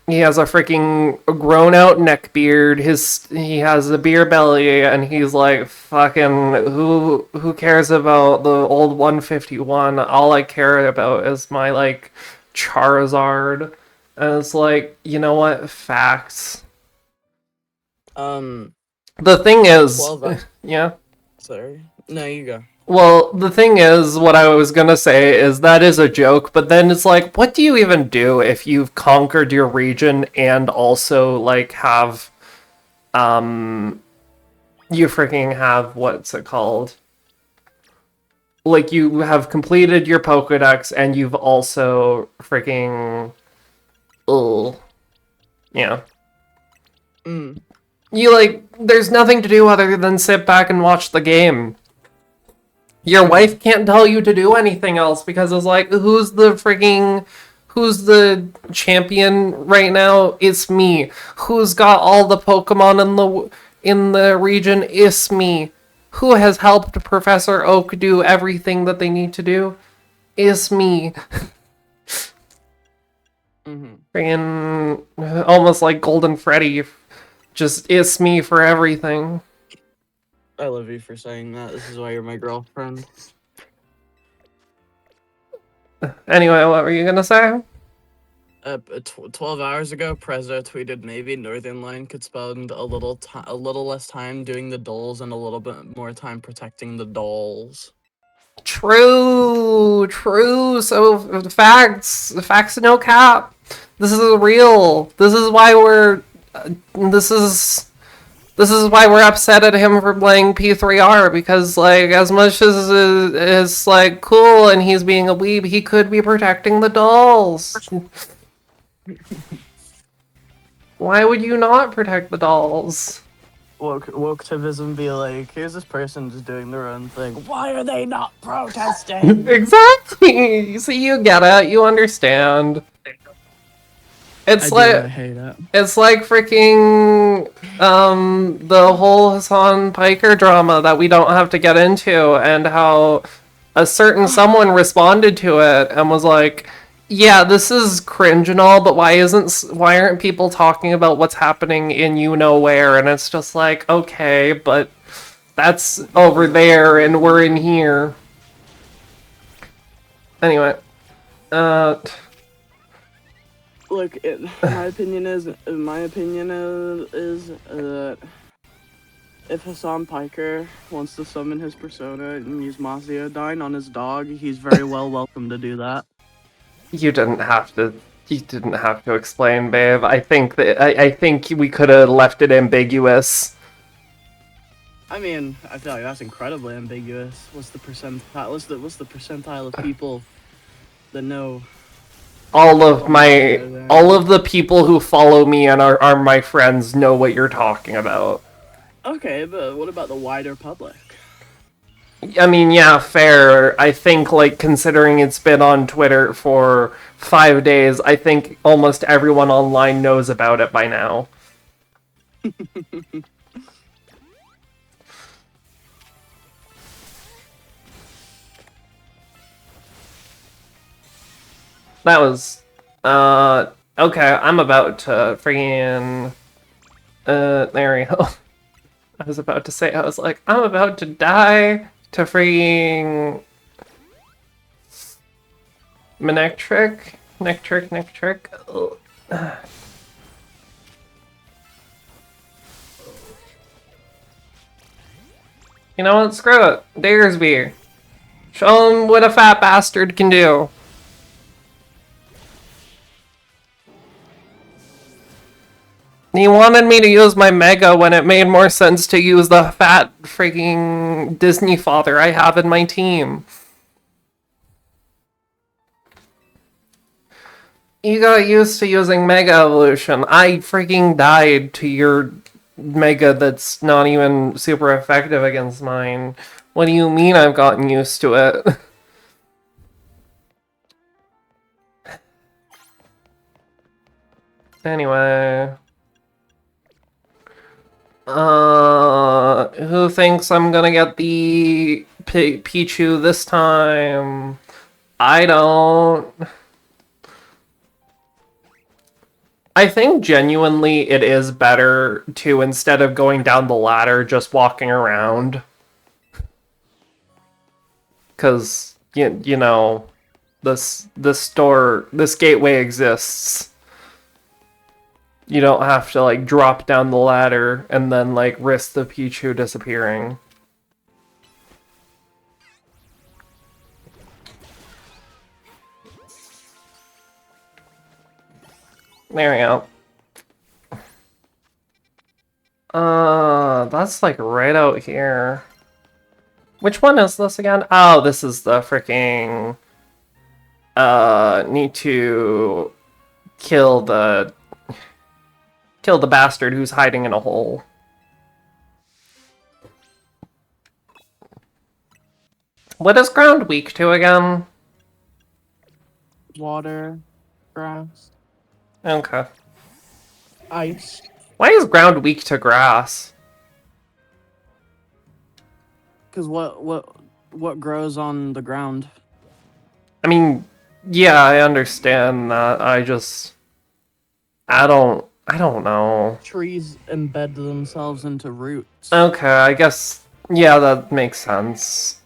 He has a freaking grown out neck beard. He has a beer belly, and he's like, fucking, who cares about the old 151? All I care about is my like Charizard. And it's like, you know what? Facts. Um, The thing is, 12 yeah. sorry. No, you go. Well, the thing is, what I was gonna say is that is a joke, but then it's like, what do you even do if you've conquered your region and also, like, have, you freaking have, what's it called? Like, you have completed your Pokedex and you've also freaking, yeah. Mm. You, like, there's nothing to do other than sit back and watch the game. Your wife can't tell you to do anything else because it's like, who's the champion right now? It's me. Who's got all the Pokemon in the region? It's me. Who has helped Professor Oak do everything that they need to do? It's me. Friggin' almost like Golden Freddy. Just it's me for everything. I love you for saying that. This is why you're my girlfriend. Anyway, what were you gonna say? 12 hours ago, Prezzo tweeted maybe Northern Line could spend a little less time doing the dolls and a little bit more time protecting the dolls. True, true. So facts, no cap. This is real. This is why we're. This is. This is why we're upset at him for playing P3R because, like, as much as is like cool and he's being a weeb, he could be protecting the dolls. Why would you not protect the dolls? Wokeactivism be like, here's this person just doing their own thing. Why are they not protesting? Exactly. See, you get it. You understand. It's I hate it. It's like freaking the whole Hassan Piker drama that we don't have to get into, and how a certain someone responded to it and was like, yeah, this is cringe and all, but why aren't people talking about what's happening in you know where? And it's just like, okay, but that's over there and we're in here. Anyway, Look, my opinion is that if Hassan Piker wants to summon his persona and use Maziodyne on his dog, he's very welcome to do that. you didn't have to. You didn't have to explain, babe. I think we could have left it ambiguous. I mean, I feel like that's incredibly ambiguous. What's the percentile? What's the percentile of people that know? All of the people who follow me and are my friends know what you're talking about. Okay, but what about the wider public? I mean, yeah, fair. I think, like, considering it's been on Twitter for 5 days, I think almost everyone online knows about it by now. That was, okay, I'm about to freaking, there we go. I was about to say, I was like, I'm about to die to freaking Manectric. Nectric. You know what? Screw it. Daresby. Show him what a fat bastard can do. He wanted me to use my Mega when it made more sense to use the fat freaking Disney father I have in my team. You got used to using Mega Evolution. I freaking died to your Mega that's not even super effective against mine. What do you mean I've gotten used to it? Anyway. Who thinks I'm gonna get the Pichu this time? I don't. I think genuinely it is better to, instead of going down the ladder, just walking around. Because, you know, this gateway exists. You don't have to, like, drop down the ladder and then, like, risk the Pichu disappearing. There we go. That's, like, right out here. Which one is this again? Oh, this is the freaking... need to kill the bastard who's hiding in a hole. What is ground weak to again? Water, grass, Okay. ice. Why is ground weak to grass? Because what grows on the ground? I mean, yeah, I understand that. I don't know. Trees embed themselves into roots. Okay, I guess, yeah, that makes sense.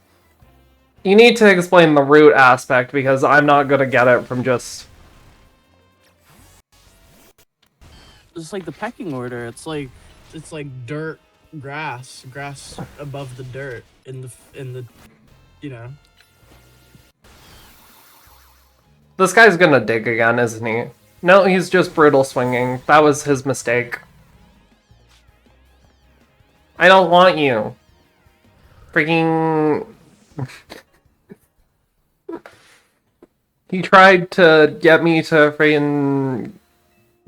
You need to explain the root aspect because I'm not gonna get it from just... It's like the pecking order. It's like dirt, grass above the dirt in the you know. This guy's gonna dig again, isn't he? No, he's just brutal swinging. That was his mistake. I don't want you. Freaking... He tried to get me to freaking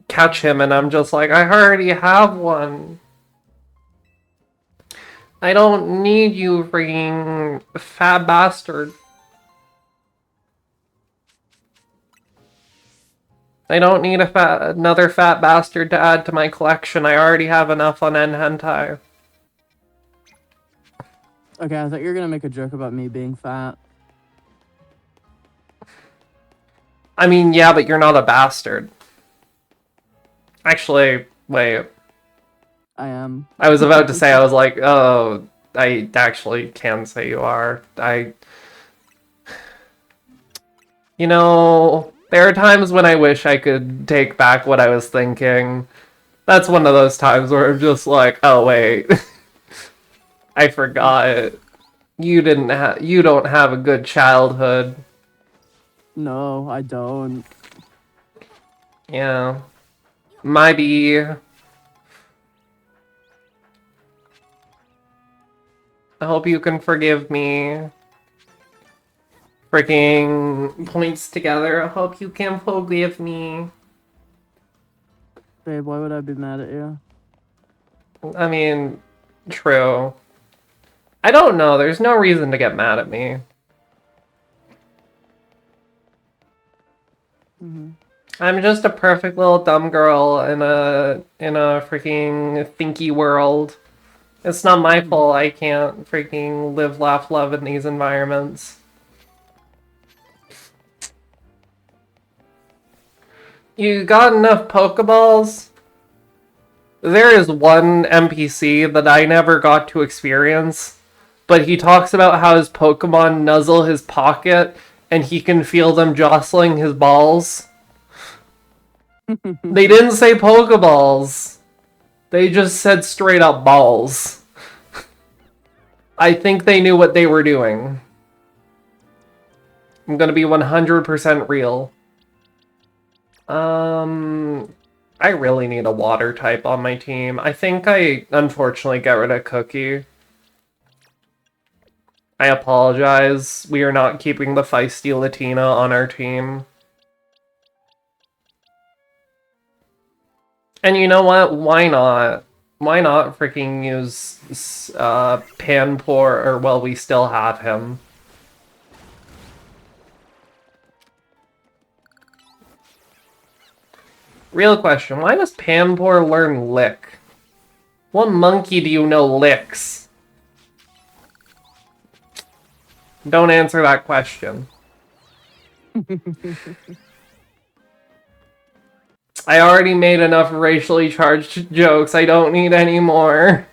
catch him, and I'm just like, I already have one. I don't need you, freaking fat bastard. I don't need another fat bastard to add to my collection. I already have enough on N hentai. Okay, I thought you were gonna make a joke about me being fat. I mean, yeah, but you're not a bastard. Actually, wait. I am. I was about to say, I was like, oh, I actually can say you are. You know, there are times when I wish I could take back what I was thinking. That's one of those times where I'm just like, oh wait. I forgot. You don't have a good childhood. No, I don't. Yeah. Maybe. I hope you can forgive me. Freaking points together. I hope you can forgive me. Babe, why would I be mad at you? I mean, true. I don't know. There's no reason to get mad at me. Mm-hmm. I'm just a perfect little dumb girl in a freaking thinky world. It's not my fault I can't freaking live, laugh, love in these environments. You got enough Pokeballs? There is one NPC that I never got to experience, but he talks about how his Pokemon nuzzle his pocket and he can feel them jostling his balls. They didn't say Pokeballs. They just said straight up balls. I think they knew what they were doing. I'm gonna be 100% real. I really need a water type on my team. I think I unfortunately get rid of Cookie. I apologize. We are not keeping the feisty Latina on our team. And you know what? Why not? Why not freaking use Panpour, or well, we still have him. Real question, why does Panpour learn Lick? What monkey do you know licks? Don't answer that question. I already made enough racially charged jokes. I don't need any more.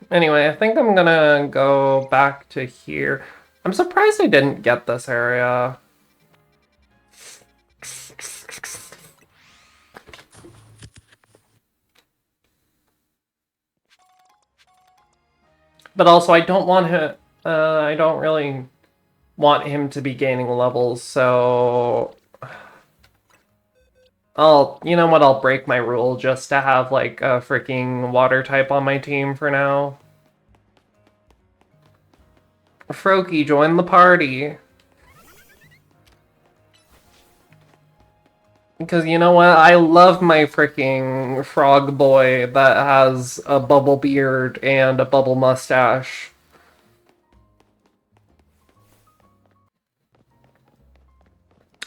Anyway, I think I'm gonna go back to here. I'm surprised I didn't get this area. But also, I don't want him. I don't really want him to be gaining levels, so you know what? I'll break my rule just to have like a freaking water type on my team for now. Froakie, join the party. Because you know what? I love my freaking frog boy that has a bubble beard and a bubble mustache.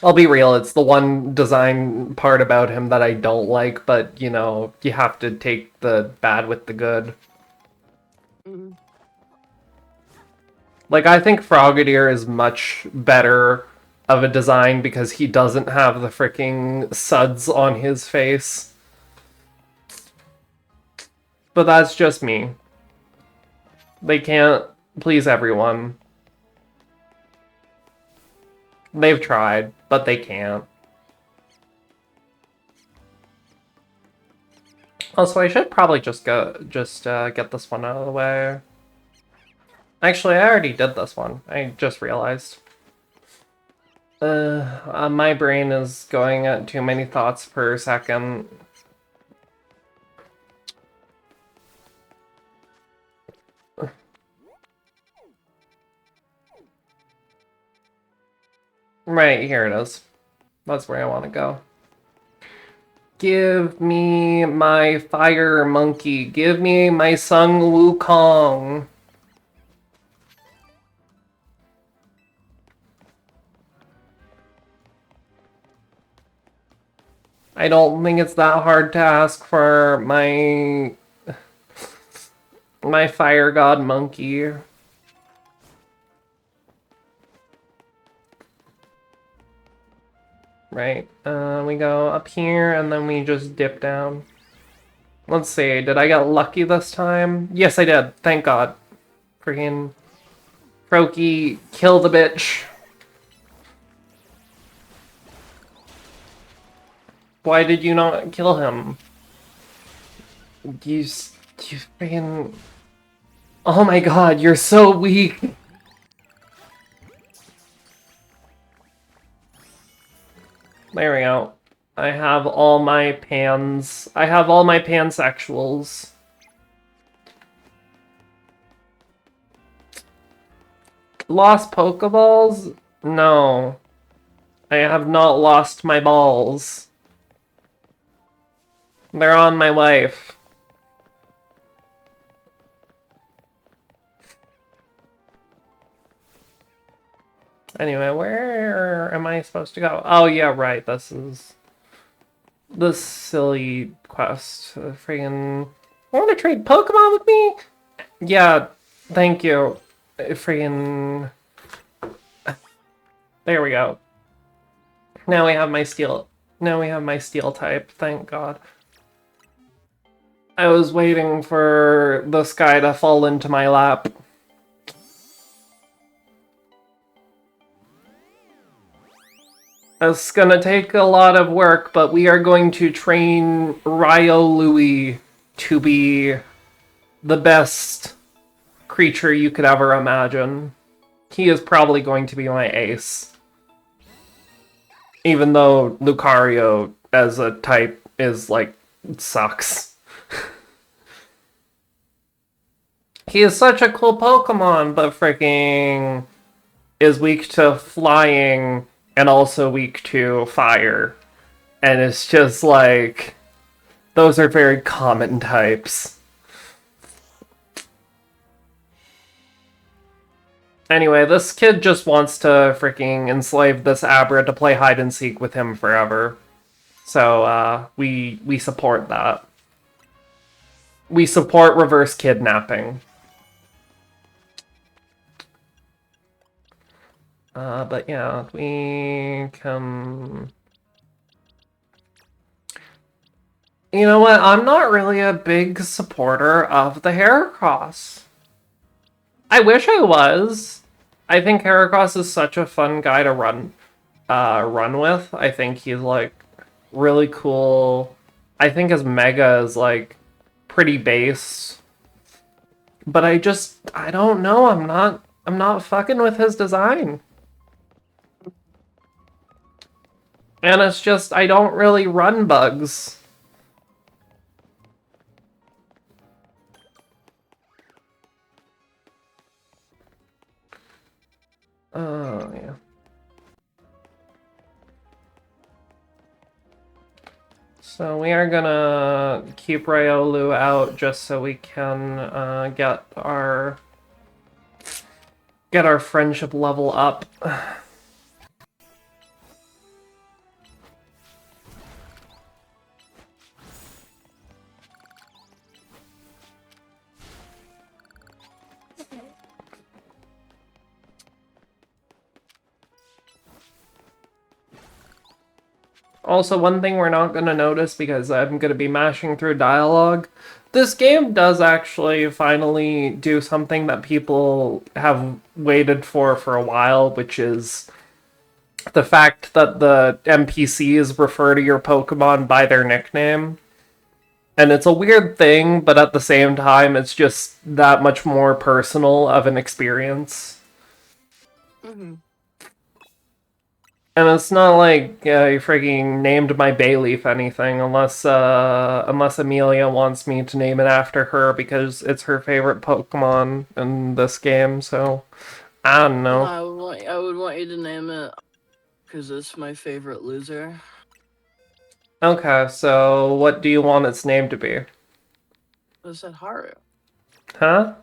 I'll be real, it's the one design part about him that I don't like, but, you know, you have to take the bad with the good. Like, I think Frogadier is much better of a design because he doesn't have the freaking suds on his face. But that's just me. They can't please everyone. They've tried, but they can't. Also, I should probably just get this one out of the way. Actually, I already did this one. I just realized. My brain is going at too many thoughts per second. Right, here it is. That's where I want to go. Give me my fire monkey. Give me my Sung Wukong. I don't think it's that hard to ask for my fire god monkey. Right, we go up here and then we just dip down. Let's see, did I get lucky this time? Yes, I did, thank God. Freaking Froakie, kill the bitch. Why did you not kill him? You freaking... Oh my God, you're so weak. There we go. I have all my pans. I have all my pansexuals. Lost Pokeballs? No. I have not lost my balls. They're on my wife. Anyway, where am I supposed to go? Oh, yeah, right. This is this silly quest. Friggin' want to trade Pokemon with me? Yeah, thank you. Friggin' there we go. Now we have my steel. Now we have my steel type. Thank God. I was waiting for this guy to fall into my lap. It's gonna take a lot of work, but we are going to train Riolu to be the best creature you could ever imagine. He is probably going to be my ace. Even though Lucario as a type is like, sucks. He is such a cool Pokemon, but freaking is weak to flying and also weak to fire. And it's just like, those are very common types. Anyway, this kid just wants to freaking enslave this Abra to play hide and seek with him forever. So, we support that. We support reverse kidnapping. But yeah, we can... You know what? I'm not really a big supporter of the Heracross. I wish I was. I think Heracross is such a fun guy to run with. I think he's like really cool. I think his mega is like pretty base. But I don't know. I'm not fucking with his design. And it's just I don't really run bugs. Oh, yeah. So we are gonna keep Ryolu out just so we can get our friendship level up. Also, one thing we're not going to notice because I'm going to be mashing through dialogue, this game does actually finally do something that people have waited for a while, which is the fact that the NPCs refer to your Pokemon by their nickname. And it's a weird thing, but at the same time, it's just that much more personal of an experience. Mm-hmm. And it's not like you freaking named my Bayleaf anything, unless Amelia wants me to name it after her because it's her favorite Pokemon in this game. So I don't No, know. I would want you to name it because it's my favorite loser. Okay, so what do you want its name to be? I said Haru. Huh?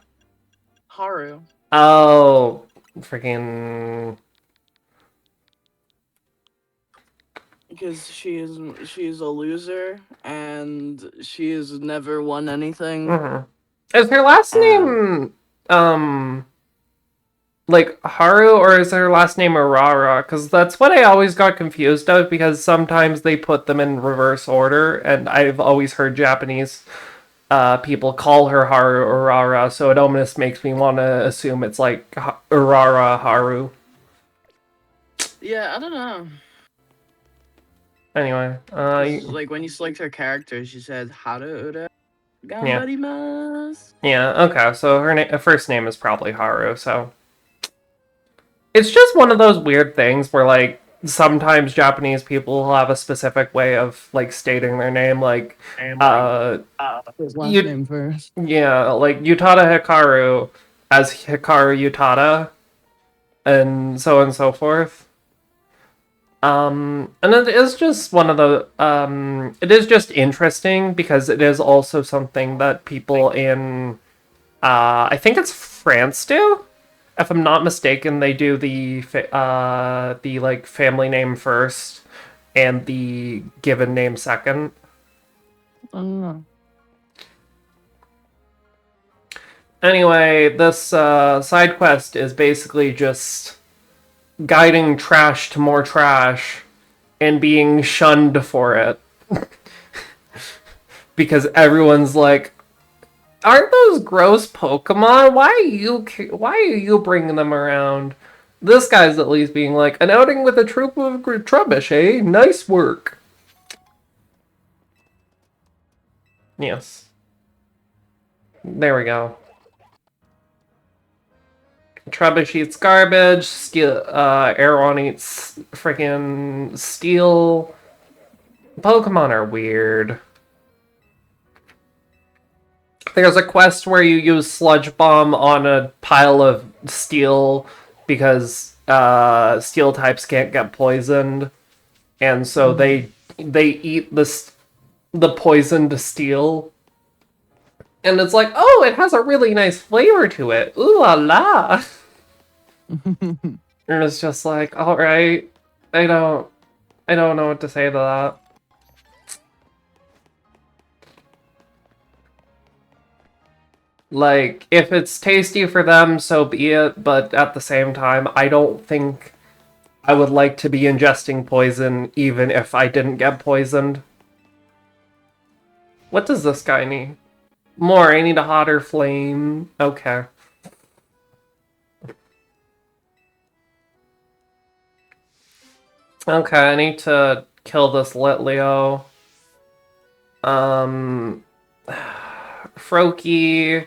Haru. Oh, freaking. Because she's a loser and she has never won anything. Mm-hmm. Is her last name like Haru, or is her last name Urara? Because that's what I always got confused of, because sometimes they put them in reverse order, and I've always heard Japanese people call her Haru Urara, so it almost makes me want to assume it's like Urara Haru. Yeah, I don't know. Anyway, Like when you select her character, she said Haru Ura yeah. Gambarimasu. Yeah, okay, so her first name is probably Haru, so... It's just one of those weird things where, like, sometimes Japanese people will have a specific way of, like, stating their name, like, His last you, name first. yeah, like, Utada Hikaru as Hikaru Utada, and so forth. And it is just one of the, it is just interesting because it is also something that people in, I think it's France do? If I'm not mistaken, they do the like family name first and the given name second. I don't know. Anyway, this side quest is basically just guiding trash to more trash and being shunned for it. Because everyone's like, aren't those gross Pokemon? Why are you bringing them around? This guy's at least being like, an outing with a troop of Trubbish, eh? Nice work. Yes. There we go. Trubbish eats garbage. Aeron eats freaking steel. Pokemon are weird. There's a quest where you use Sludge Bomb on a pile of steel because steel types can't get poisoned, and so they eat the poisoned steel, and it's like, oh, it has a really nice flavor to it. Ooh la la. And it's just like, all right, I don't know what to say to that. Like, if it's tasty for them, so be it, but at the same time, I don't think I would like to be ingesting poison even if I didn't get poisoned. What does this guy need? More, I need a hotter flame. Okay. Okay, I need to kill this Litleo. Froakie,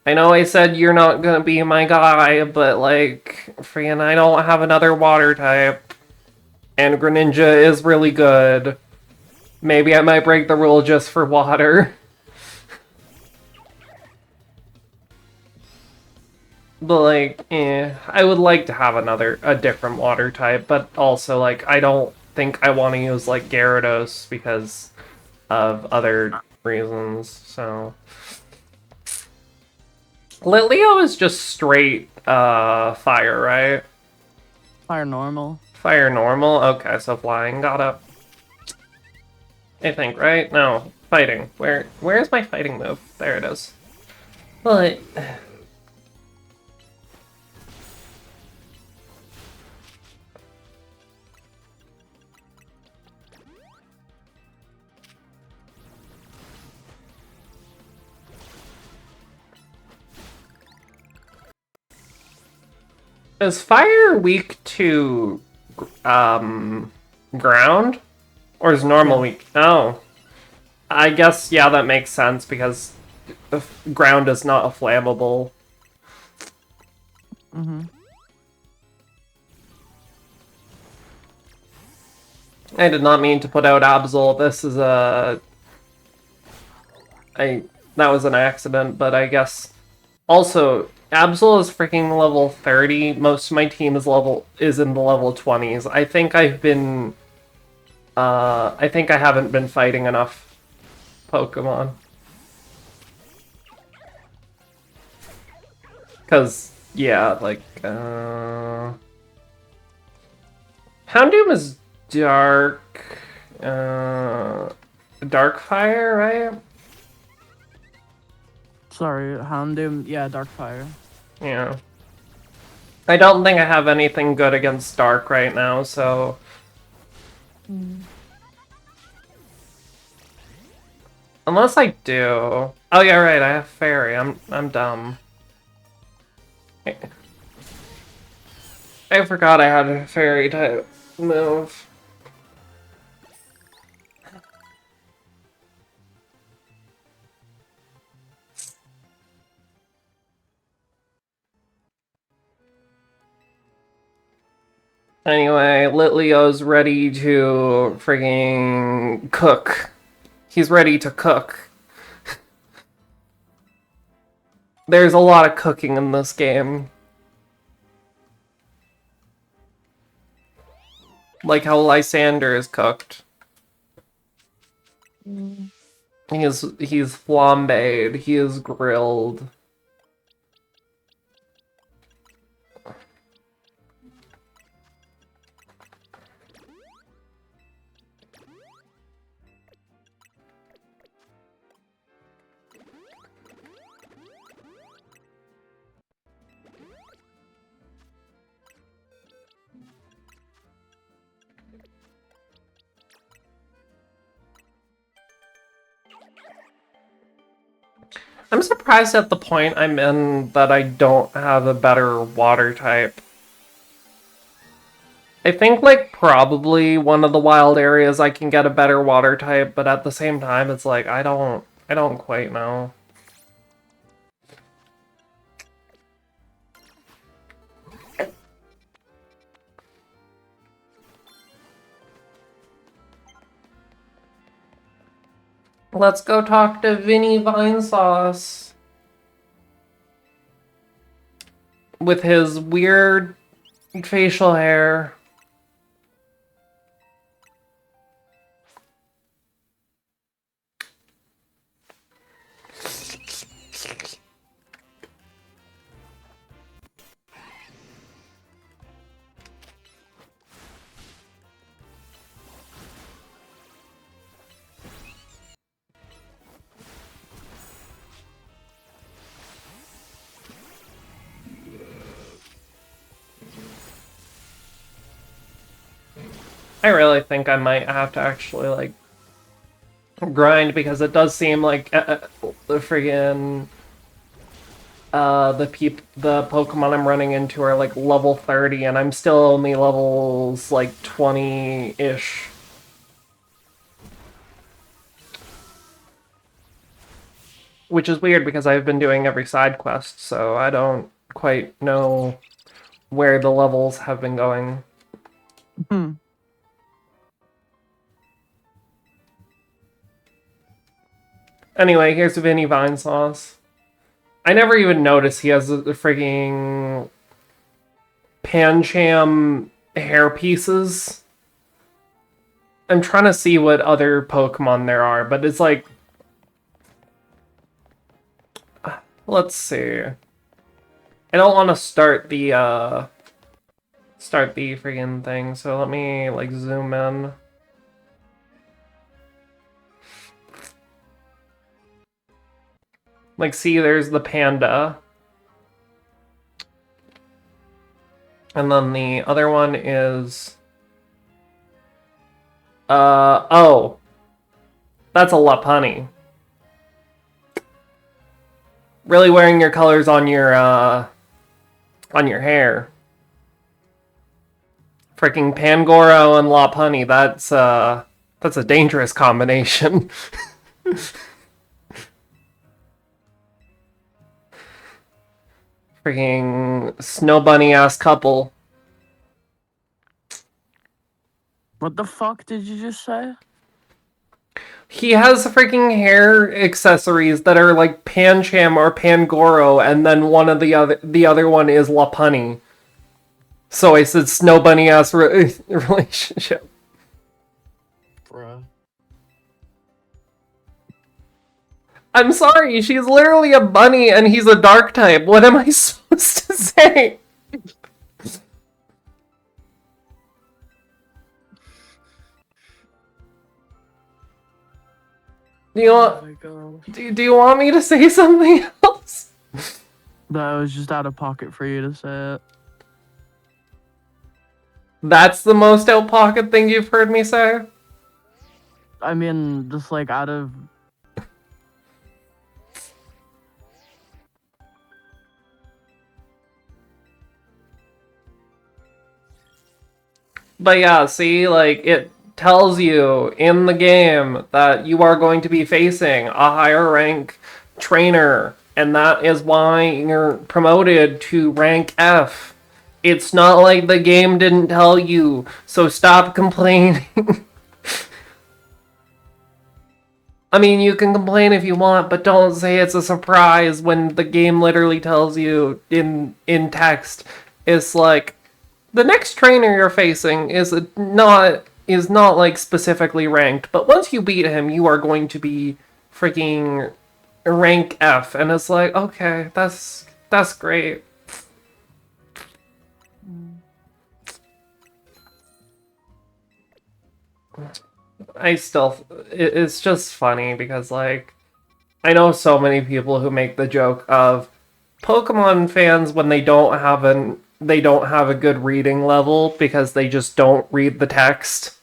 I know I said you're not gonna be my guy, but like, freaking, I don't have another water type. And Greninja is really good. Maybe I might break the rule just for water. But like, I would like to have a different water type, but also like, I don't think I want to use like Gyarados because of other reasons, so. Litleo is just straight fire, right? Fire normal. Fire normal? Okay, so flying, got it. I think, right? No, fighting. Where's my fighting move? There it is. But is fire weak to ground? Or is normal weak? Oh. I guess, yeah, that makes sense because the ground is not a flammable. Mm-hmm. I did not mean to put out Absol. This is that was an accident, but I guess also Absol is freaking level 30. Most of my team is in the level 20s. I think I think I haven't been fighting enough Pokemon. Cause yeah, like Houndoom is dark dark fire, right? Sorry, Houndoom. Yeah, Dark Fire. Yeah. I don't think I have anything good against dark right now, so unless I do. Oh yeah, right, I have fairy. I'm dumb. I forgot I had a fairy type move. Anyway, Litleo's ready to frigging cook. He's ready to cook. There's a lot of cooking in this game. Like how Lysander is cooked. He's flambéed. He is grilled. I'm surprised at the point I'm in that I don't have a better water type. I think, like, probably one of the wild areas I can get a better water type, but at the same time, it's like, I don't quite know. Let's go talk to Vinny Vinesauce. With his weird facial hair. I really think I might have to actually, like, grind, because it does seem like the friggin' the Pokemon I'm running into are like level 30, and I'm still only levels like 20-ish. Which is weird because I've been doing every side quest, so I don't quite know where the levels have been going. Anyway, here's Vinny Vine Sauce. I never even noticed he has the freaking Pancham hair pieces. I'm trying to see what other Pokemon there are, but it's like... Let's see. I don't want to start the freaking thing, so let me, like, zoom in. Like, see, there's the panda. And then the other one is... oh. That's a Lopunny. Really wearing your colors on your hair. Freaking Pangoro and Lopunny, that's a dangerous combination. Freaking snow bunny ass couple. What the fuck did you just say? He has freaking hair accessories that are like Pancham or Pangoro, and then the other one is Lopunny. So I said snow bunny ass relationship. Bruh. I'm sorry, she's literally a bunny and he's a dark type. What am I supposed to say? Do you want me to say something else? That was just out of pocket for you to say it. That's the most out pocket thing you've heard me say? I mean, just like out of... But yeah, see, like, it tells you in the game that you are going to be facing a higher rank trainer, and that is why you're promoted to rank F. It's not like the game didn't tell you, so stop complaining. I mean, you can complain if you want, but don't say it's a surprise when the game literally tells you in text. It's like, the next trainer you're facing is not like specifically ranked, but once you beat him, you are going to be freaking rank F, and it's like, okay, that's great. It's just funny because, like, I know so many people who make the joke of Pokemon fans when they don't have a good reading level because they just don't read the text,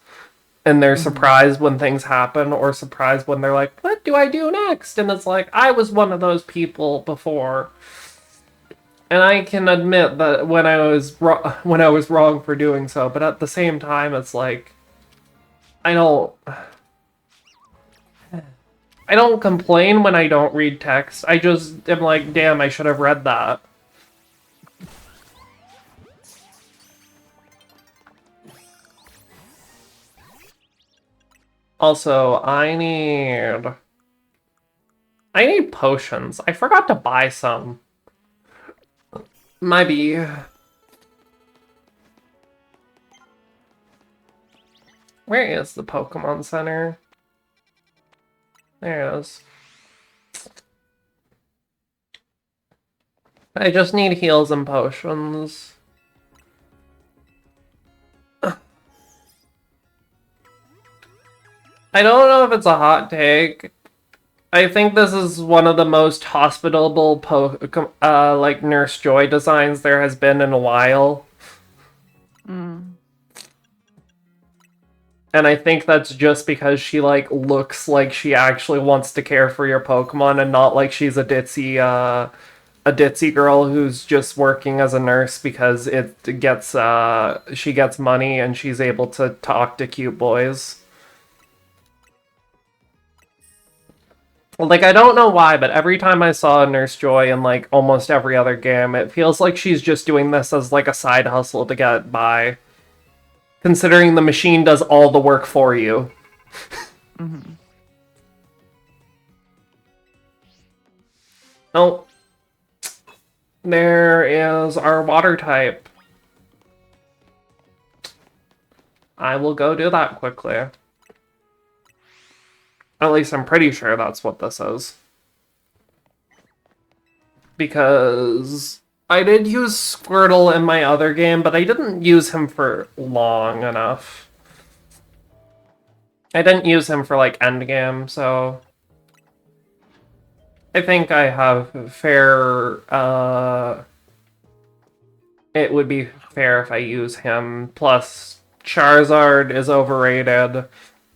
and they're surprised when things happen, or surprised when they're like, what do I do next? And it's like, I was one of those people before, and I can admit that when I was wrong for doing so, but at the same time, it's like, I don't complain when I don't read text. I just am like, damn, I should have read that. Also, I need potions. I forgot to buy some. Maybe. Where is the Pokemon Center? There it is. I just need heals and potions. I don't know if it's a hot take. I think this is one of the most hospitable like Nurse Joy designs there has been in a while. And I think that's just because she, like, looks like she actually wants to care for your Pokemon and not like she's a ditzy girl who's just working as a nurse because she gets money and she's able to talk to cute boys. Like, I don't know why, but every time I saw Nurse Joy in, like, almost every other game, it feels like she's just doing this as, like, a side hustle to get by. Considering the machine does all the work for you. Mm-hmm. Oh. There is our water type. I will go do that quickly. At least I'm pretty sure that's what this is. Because I did use Squirtle in my other game, but I didn't use him for long enough. I didn't use him for, like, endgame, so... I think I have fair, it would be fair if I use him. Plus, Charizard is overrated,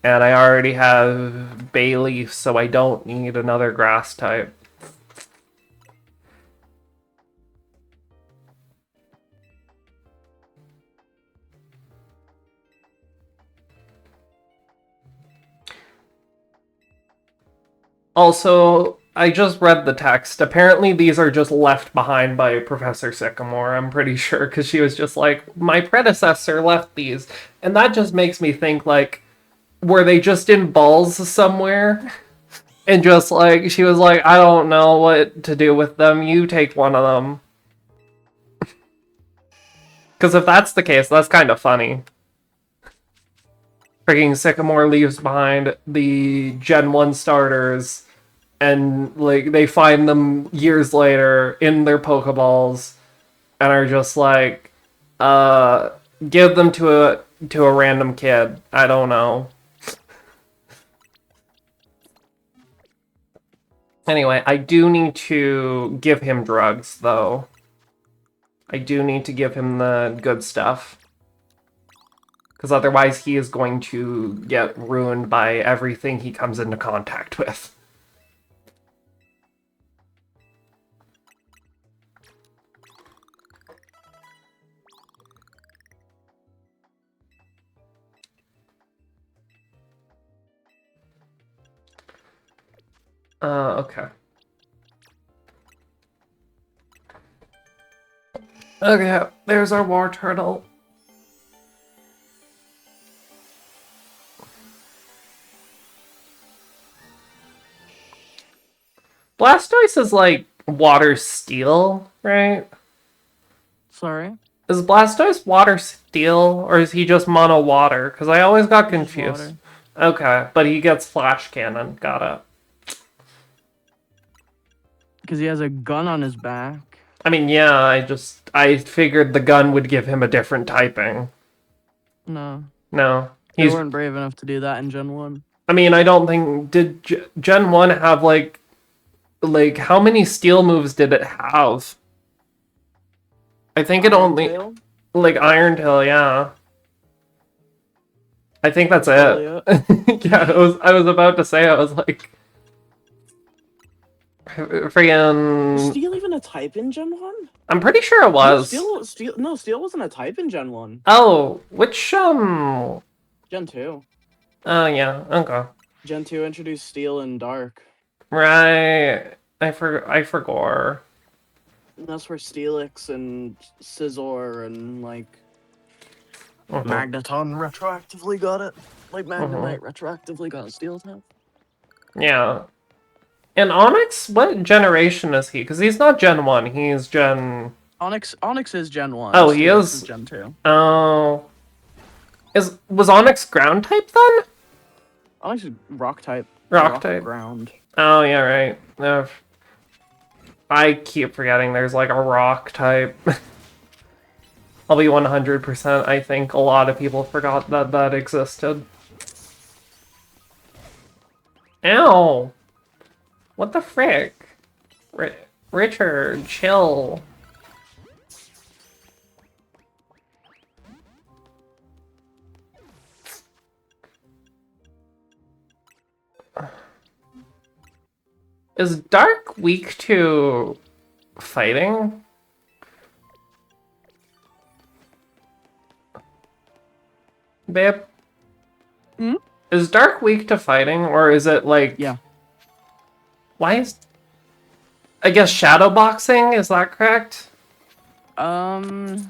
and I already have Bayleaf, so I don't need another grass type. Also, I just read the text. Apparently, these are just left behind by Professor Sycamore, I'm pretty sure, because she was just like, my predecessor left these. And that just makes me think, like, were they just in balls somewhere? And just, like, she was like, I don't know what to do with them, you take one of them. Because if that's the case, that's kind of funny. Freaking Sycamore leaves behind the Gen 1 starters, and, like, they find them years later in their Pokeballs, and are just like, give them to a random kid. I don't know. Anyway, I do need to give him drugs, though. I do need to give him the good stuff. Because otherwise he is going to get ruined by everything he comes into contact with. Okay. Okay, there's our war turtle. Blastoise is like water steel, right? Sorry? Is Blastoise water steel, or is he just mono water? Because I always got Just confused. water. Okay, but he gets flash cannon. Got it. Because he has a gun on his back. I mean, yeah, I figured the gun would give him a different typing. No. No. They weren't brave enough to do that in Gen 1. I mean, I don't think... Did Gen 1 have, like, how many steel moves did it have? I think it only... Tail? Like, Iron Tail, yeah. I think that's it. Yeah, I was about to say, I was like... Friggin... Was Steel even a type in Gen 1? I'm pretty sure it was. Steel wasn't a type in Gen 1. Oh, which, Gen 2. Oh, yeah, okay. Gen 2 introduced Steel and Dark. Right. I forgot. And that's where Steelix and Scizor and, like, Magneton retroactively got it. Like Magnemite retroactively got a Steel type. Yeah. And Onyx, what generation is he? Because he's not Gen 1, he's Gen... Onyx is Gen 1. Oh, he Steelix is? Gen 2. Oh... Was Onyx ground type then? Onyx is rock type. Rock type. Ground. Oh, yeah, right. I keep forgetting there's like a rock type. I'll be 100%. I think a lot of people forgot that existed. Ow! What the frick? Richard, chill. Is Dark weak to fighting? Babe? Hmm? Is Dark weak to fighting, or is it like... Yeah. Why is... I guess shadow boxing, is that correct? Let me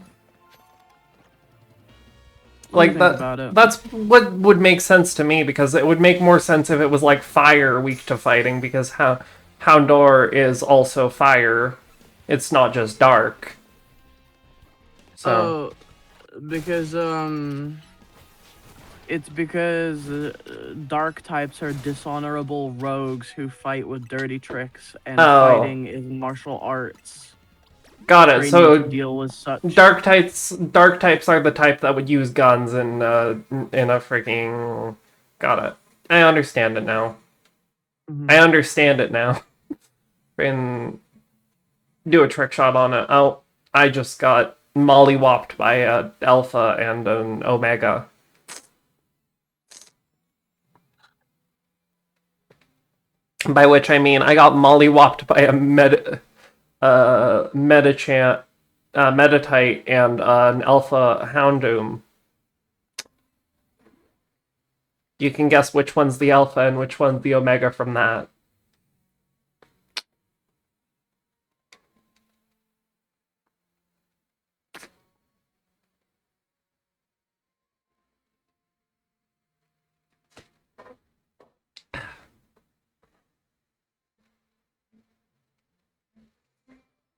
Like, think about it. that's what would make sense to me, because it would make more sense if it was like fire weak to fighting, because Houndor is also fire. It's not just dark. So... Because it's because dark types are dishonorable rogues who fight with dirty tricks, and Oh. fighting is martial arts. Got it. Training So to deal with such. dark types are the type that would use guns in a freaking... Got it. I understand it now. Mhm. I understand it now. And do a trick shot on it. Oh, I just got mollywopped by a alpha and an omega. By which I mean I got mollywopped by a Metachant, Metatite, and an Alpha Houndoom. You can guess which one's the Alpha and which one's the Omega from that.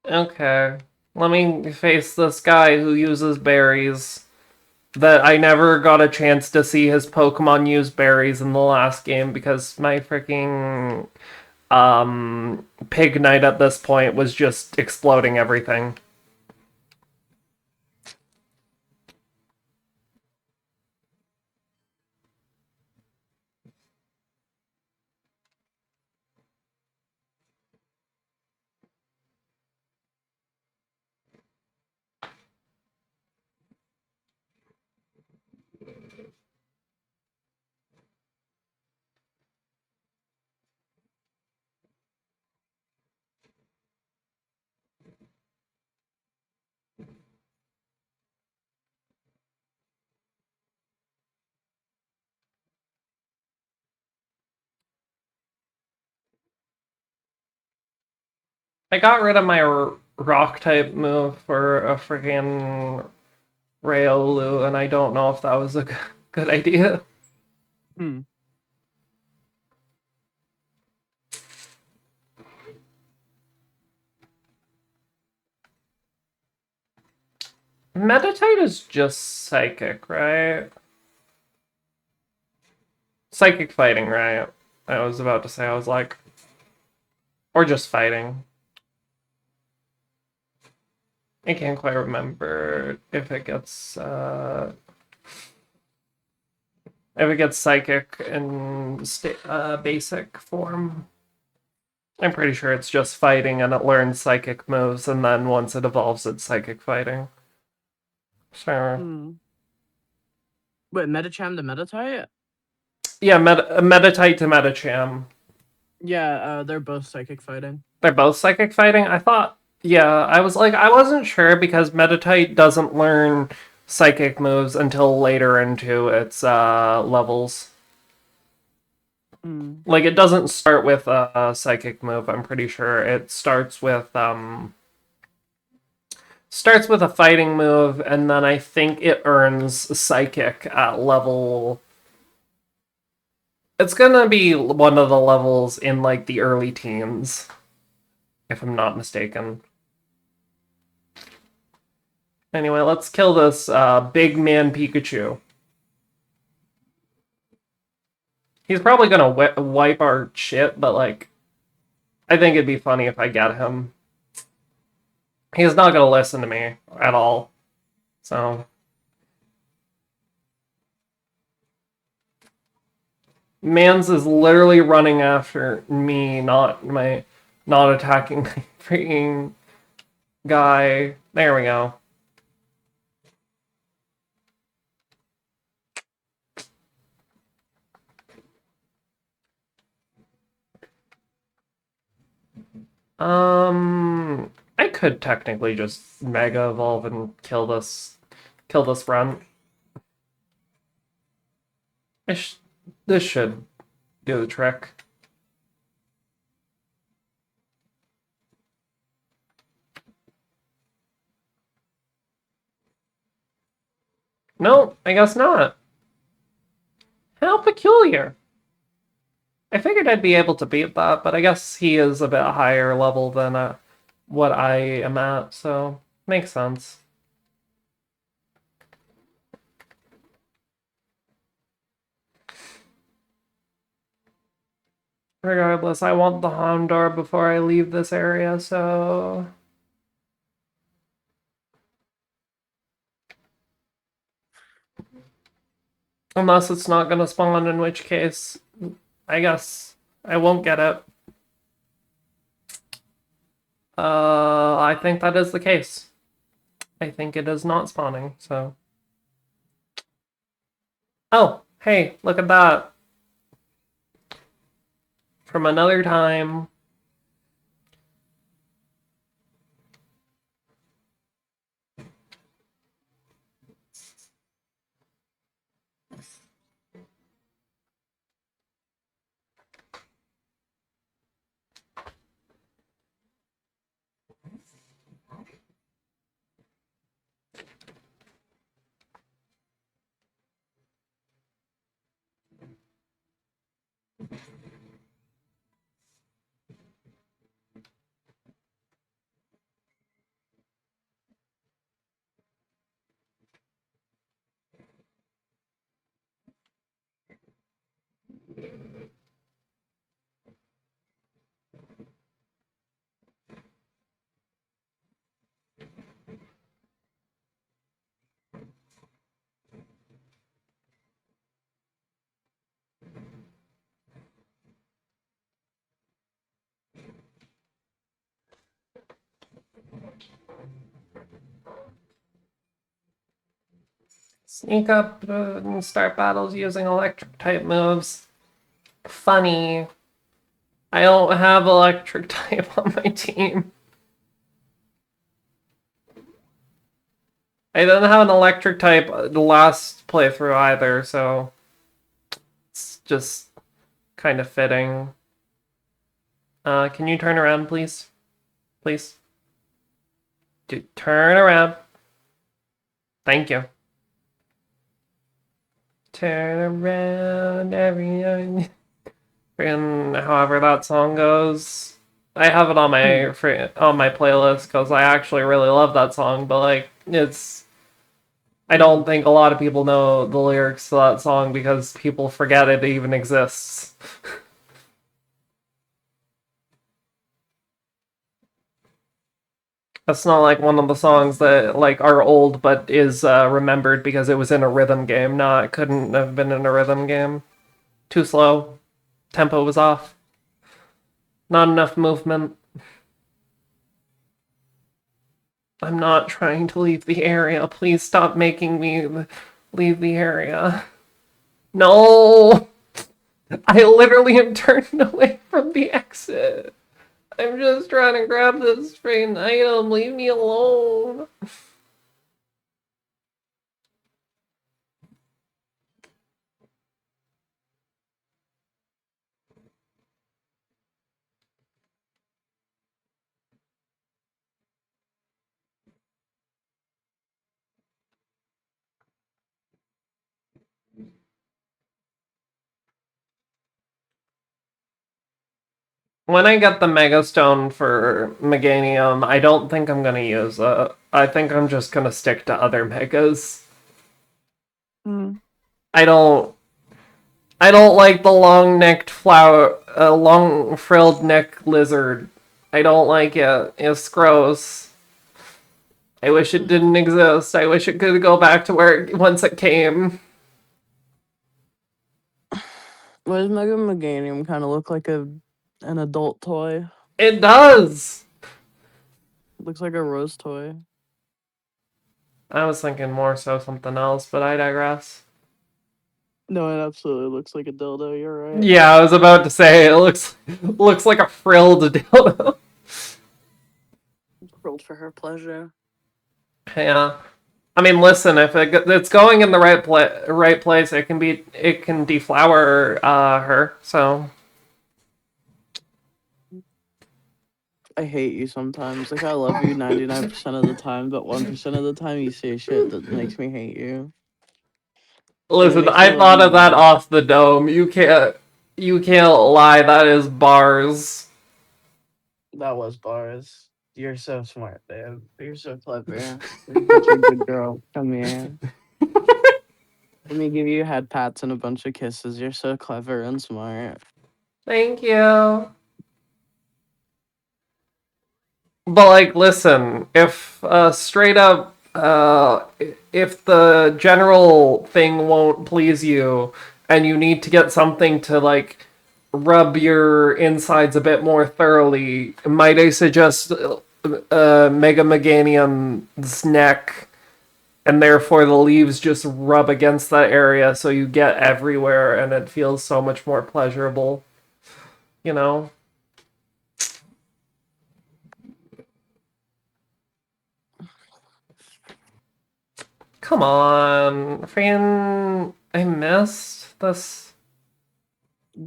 Okay. Let me face this guy who uses berries. That I never got a chance to see his Pokemon use berries in the last game because my freaking Pig Knight at this point was just exploding everything. I got rid of my rock type move for a freaking Riolu, and I don't know if that was a good idea. Hmm. Metatite is just psychic, right? Psychic fighting, right? I was about to say, I was like... Or just fighting. I can't quite remember if it gets, if it gets psychic in basic form. I'm pretty sure it's just fighting and it learns psychic moves, and then once it evolves, it's psychic fighting. So... Hmm. Wait, Metacham to Metatite? Yeah, Metatite to Metacham. Yeah, they're both psychic fighting. They're both psychic fighting? I thought... Yeah, I was like, I wasn't sure because Metatite doesn't learn psychic moves until later into its levels. Hmm. Like, it doesn't start with a psychic move, I'm pretty sure. It starts with a fighting move, and then I think it earns psychic at level... It's gonna be one of the levels in, like, the early teens, if I'm not mistaken. Anyway, let's kill this big man Pikachu. He's probably gonna wipe our shit, but, like, I think it'd be funny if I get him. He's not gonna listen to me at all, so... Mans is literally running after me, not attacking my freaking guy. There we go. I could technically just Mega Evolve and kill this run. This should do the trick. No, I guess not. How peculiar. I figured I'd be able to beat that, but I guess he is a bit higher level than what I am at, so makes sense. Regardless, I want the Houndour before I leave this area, so... Unless it's not gonna spawn, in which case, I guess I won't get it. I think that is the case. I think it is not spawning, so... Oh, hey, look at that. From another time. Sneak up and start battles using electric type moves. Funny. I don't have electric type on my team. I didn't have an electric type the last playthrough either, so it's just kind of fitting. Can you turn around, please? Please? Turn around. Thank you. Turn around, everyone. And however that song goes, I have it on my playlist because I actually really love that song. But like, I don't think a lot of people know the lyrics to that song because people forget it even exists. That's not like one of the songs that like are old but is remembered because it was in a rhythm game. No, it couldn't have been in a rhythm game. Too slow. Tempo was off. Not enough movement. I'm not trying to leave the area. Please stop making me leave the area. No! I literally am turned away from the exit. I'm just trying to grab this freaking item. Leave me alone. When I get the Mega Stone for Meganium, I don't think I'm gonna use it. I think I'm just gonna stick to other Megas. I don't like the long-necked flower, long-frilled neck lizard. I don't like it. It's gross. I wish it didn't exist. I wish it could go back to where once it came. Why does Mega Meganium kind of look like an adult toy? It does! Looks like a rose toy. I was thinking more so something else, but I digress. No, it absolutely looks like a dildo. You're right. Yeah, I was about to say it looks like a frilled dildo. world for her pleasure. Yeah. I mean, listen, if it's going in the right place, it can deflower her. So I hate you sometimes. Like I love you 99% of the time, but 1% of the time you say shit that makes me hate you. And it listen, makes me I love thought you of that more. off the dome. You can't lie. That is bars. That was bars. You're so smart, babe. You're so clever. You're such a good girl. Come here. Let me give you head pats and a bunch of kisses. You're so clever and smart. Thank you. But like, listen, if straight up, if the general thing won't please you, and you need to get something to like rub your insides a bit more thoroughly, might I suggest Mega Meganium's neck, and therefore the leaves just rub against that area, so you get everywhere, and it feels so much more pleasurable. You know. Come on, freaking! I missed this.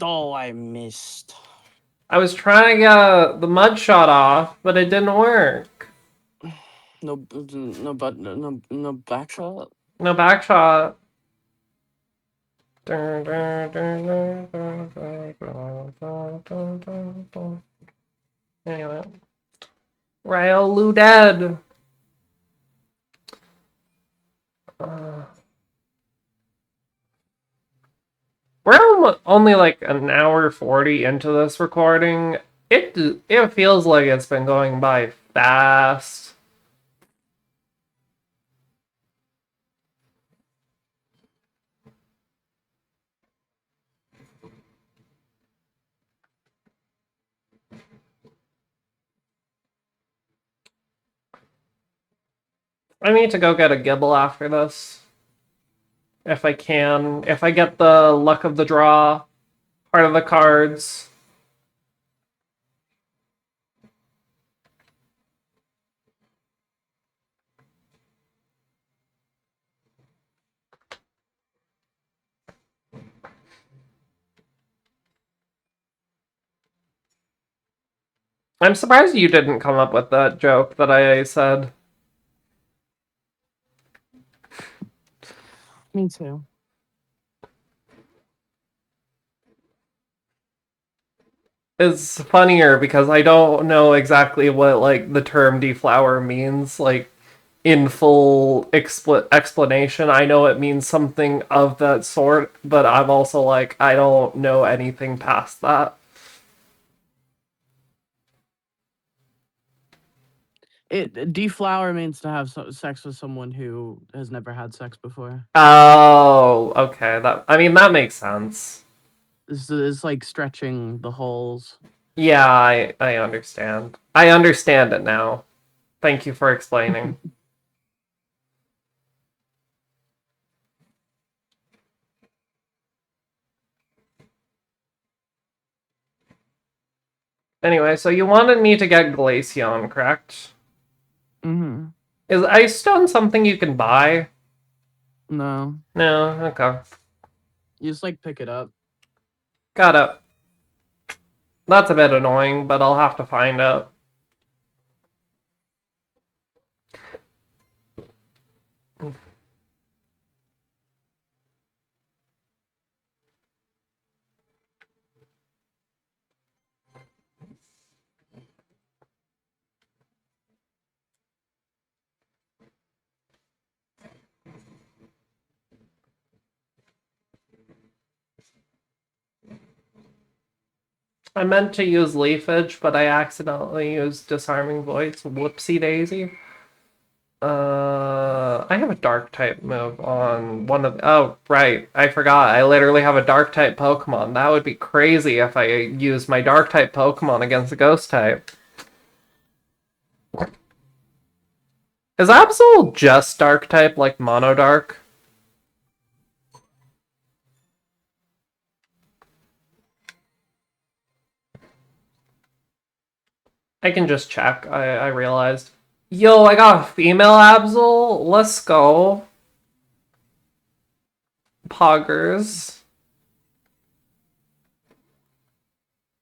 Oh, I missed. I was trying to get the mud shot off, but it didn't work. No back shot. No back shot. Anyway. Ryle dead. We're only like an hour 40 into this recording. It feels like it's been going by fast. I need to go get a gibble after this. If I can. If I get the luck of the draw part of the cards. I'm surprised you didn't come up with that joke that I said. Me too. It's funnier because I don't know exactly what like the term deflower means, like in full explanation. I know it means something of that sort, but I'm also like I don't know anything past that. Deflower means to have sex with someone who has never had sex before. Oh, okay. That makes sense. This is like stretching the holes. Yeah, I understand. I understand it now. Thank you for explaining. Anyway, so you wanted me to get Glaceon, correct? Mm-hmm. Is Ice Stone something you can buy? No. No, okay. You just like pick it up. Got it. That's a bit annoying, but I'll have to find it. I meant to use Leafage, but I accidentally used Disarming Voice. Whoopsie daisy. I have a dark type move on one of. Oh, right. I forgot. I literally have a dark type Pokemon. That would be crazy if I used my dark type Pokemon against a ghost type. Is Absol just dark type like Mono Dark? I can just check. I realized. Yo, I got a female Absol. Let's go. Poggers.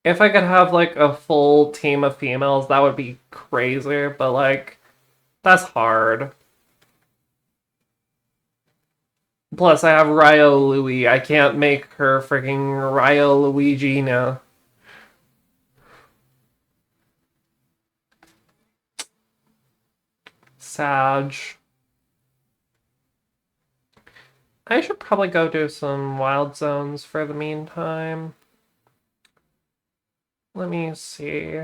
If I could have like a full team of females, that would be crazy, but like, that's hard. Plus, I have Ryo Louie. I can't make her freaking Ryo Luigi now. Sag. I should probably go do some wild zones for the meantime. Let me see.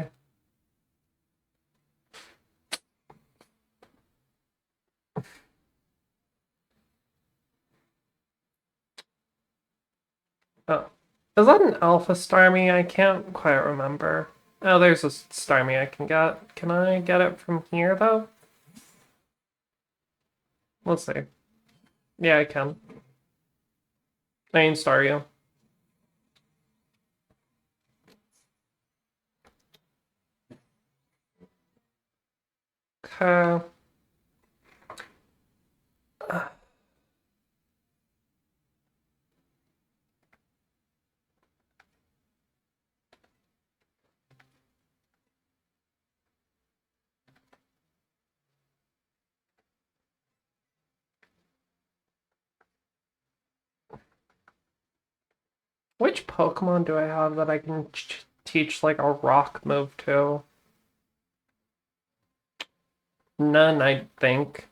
Oh, is that an Alpha Starmie? I can't quite remember. Oh, there's a Starmie I can get. Can I get it from here, though? Let's see. Yeah, I can. I can star you. Okay. Which Pokemon do I have that I can teach like a rock move to? None, I think.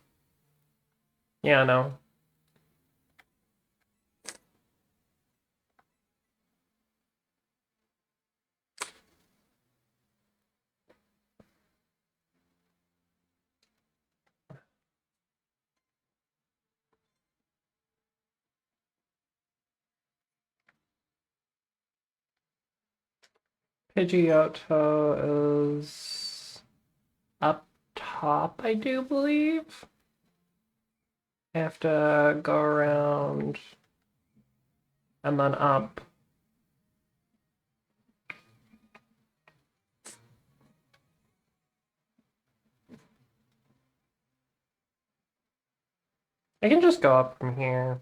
Yeah, no. Pidgeotto is up top, I do believe. I have to go around and then up. I can just go up from here.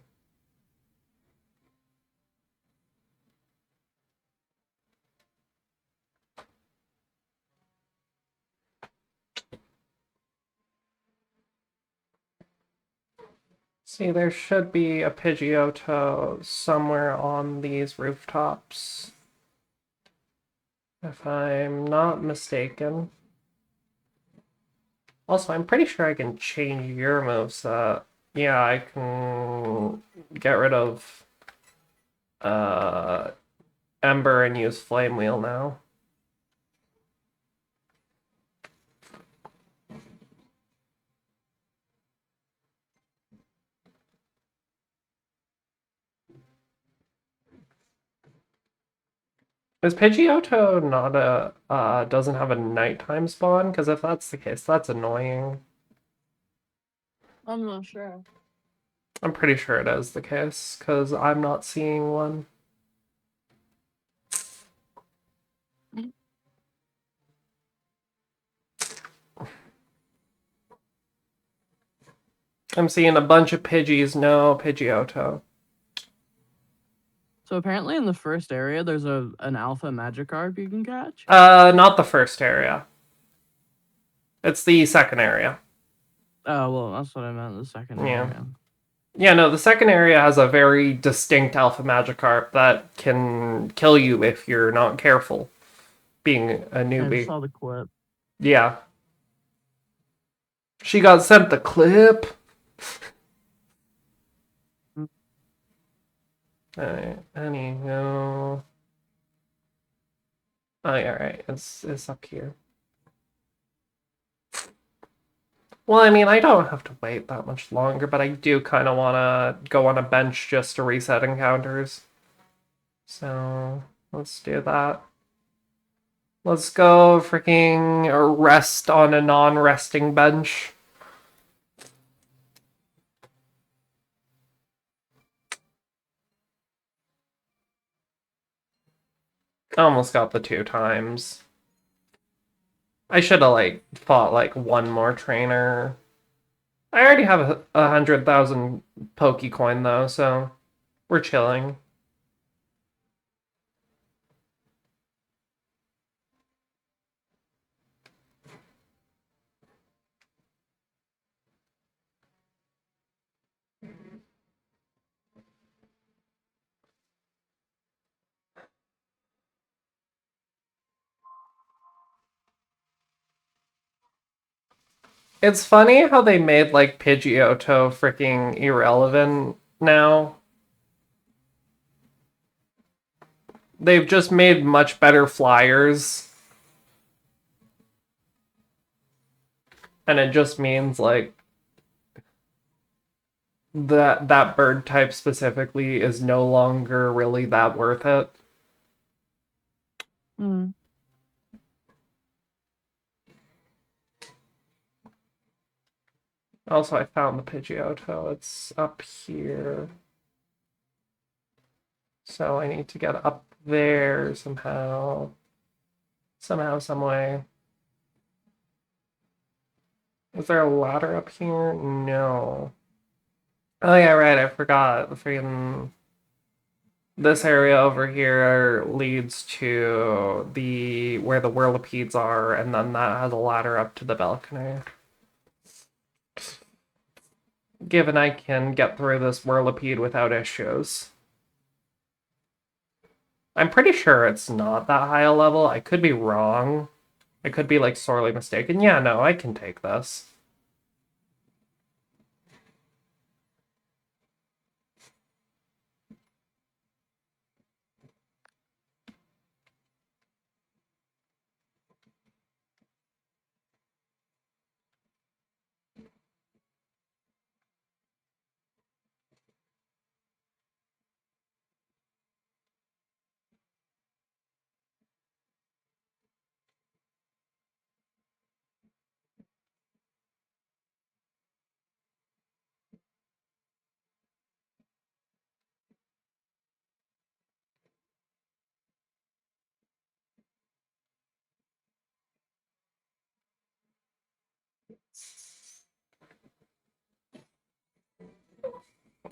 See, there should be a Pidgeotto somewhere on these rooftops. If I'm not mistaken. Also, I'm pretty sure I can change your moveset. Yeah, I can get rid of Ember and use Flame Wheel now. Is Pidgeotto not doesn't have a nighttime spawn? Because if that's the case, that's annoying. I'm not sure. I'm pretty sure it is the case, because I'm not seeing one. I'm seeing a bunch of Pidgeys, no Pidgeotto. So apparently in the first area, there's an alpha Magikarp you can catch. Not the first area. It's the second area. Oh, well, that's what I meant, the second Yeah. area. Yeah, no, the second area has a very distinct Alpha Magikarp that can kill you if you're not careful, being a I newbie. saw the clip. Yeah. She got sent the clip. Anyhow. Oh, yeah, right. It's up here. Well, I mean, I don't have to wait that much longer, but I do kind of want to go on a bench just to reset encounters. So, let's do that. Let's go freaking rest on a non-resting bench. I almost got the 2 times. I should have like fought like one more trainer. I already have 100,000 Pokecoin though, so we're chilling. It's funny how they made like Pidgeotto freaking irrelevant now. They've just made much better flyers. And it just means like that bird type specifically is no longer really that worth it. Mm. Also, I found the Pidgeotto. It's up here. So I need to get up there somehow. Somehow, some way. Is there a ladder up here? No. Oh yeah, right, I forgot. The freaking this area over here leads to the where the whirlipedes are, and then that has a ladder up to the balcony. Given I can get through this whirlipede without issues. I'm pretty sure it's not that high a level. I could be wrong. I could be like sorely mistaken. Yeah, no, I can take this.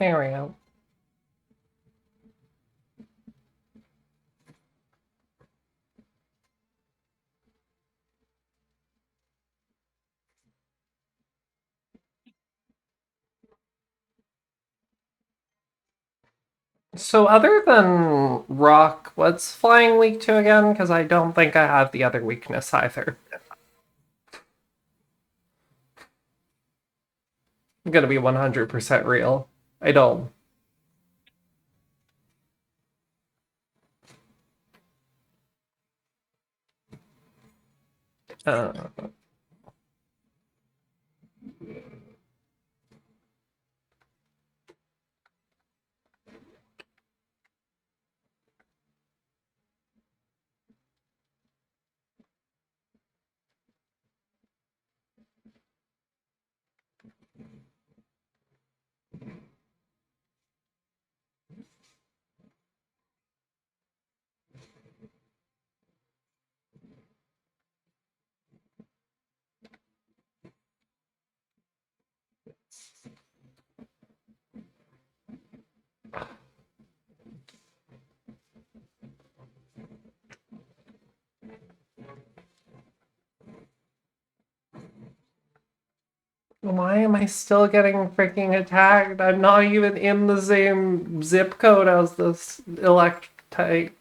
There we go. So other than rock, what's flying weak to again? Because I don't think I have the other weakness either. I'm gonna be 100% real. I don't. Uh, why am I still getting freaking attacked? I'm not even in the same zip code as this electrite.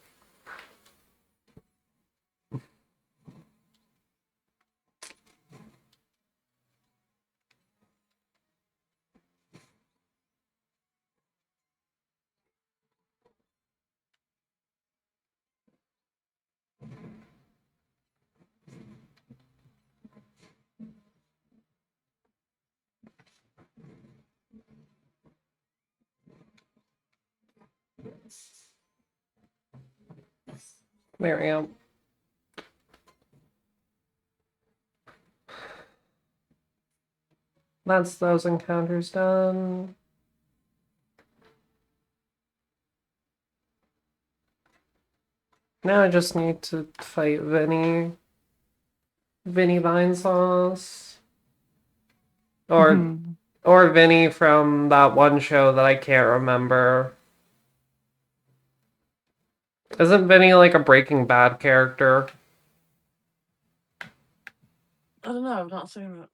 There we go. That's those encounters done. Now I just need to fight Vinny. Vinny Vine Sauce. Or Vinny from that one show that I can't remember. Isn't Vinny like a Breaking Bad character? I don't know. I've not seen it.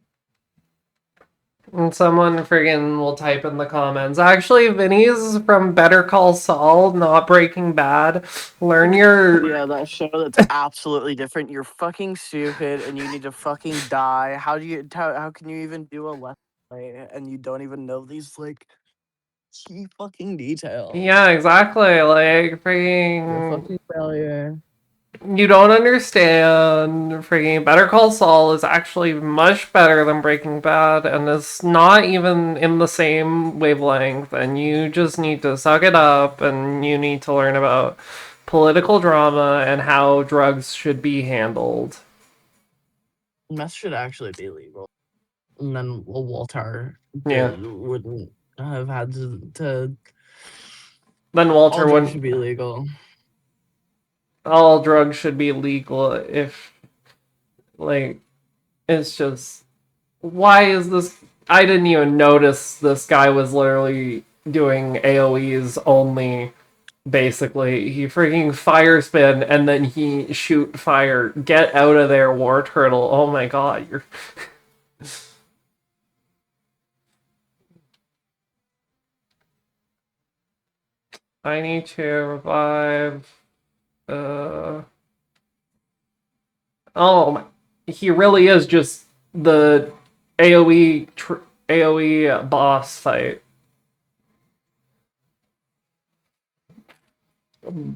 And someone friggin' will type in the comments. Actually, Vinny's from Better Call Saul, not Breaking Bad. Learn your... Yeah, that show that's absolutely different. You're fucking stupid and you need to fucking die. How can you even do a let's play and you don't even know these like key fucking details? Yeah, exactly. Like, You're a friggin'... fucking failure. You don't understand. Freaking Better Call Saul is actually much better than Breaking Bad and is not even in the same wavelength. And you just need to suck it up and you need to learn about political drama and how drugs should be handled. Meth should actually be legal, and then Walter Yeah. wouldn't have had to. Then All Walter drugs should wouldn't. be legal. All drugs should be legal if, like, it's just. Why is this? I didn't even notice this guy was literally doing AoEs only. Basically, he freaking fire spin and then he shoot fire. Get out of there, War Turtle! Oh my god, you're. I need to revive. Oh my. He really is just the AoE boss fight.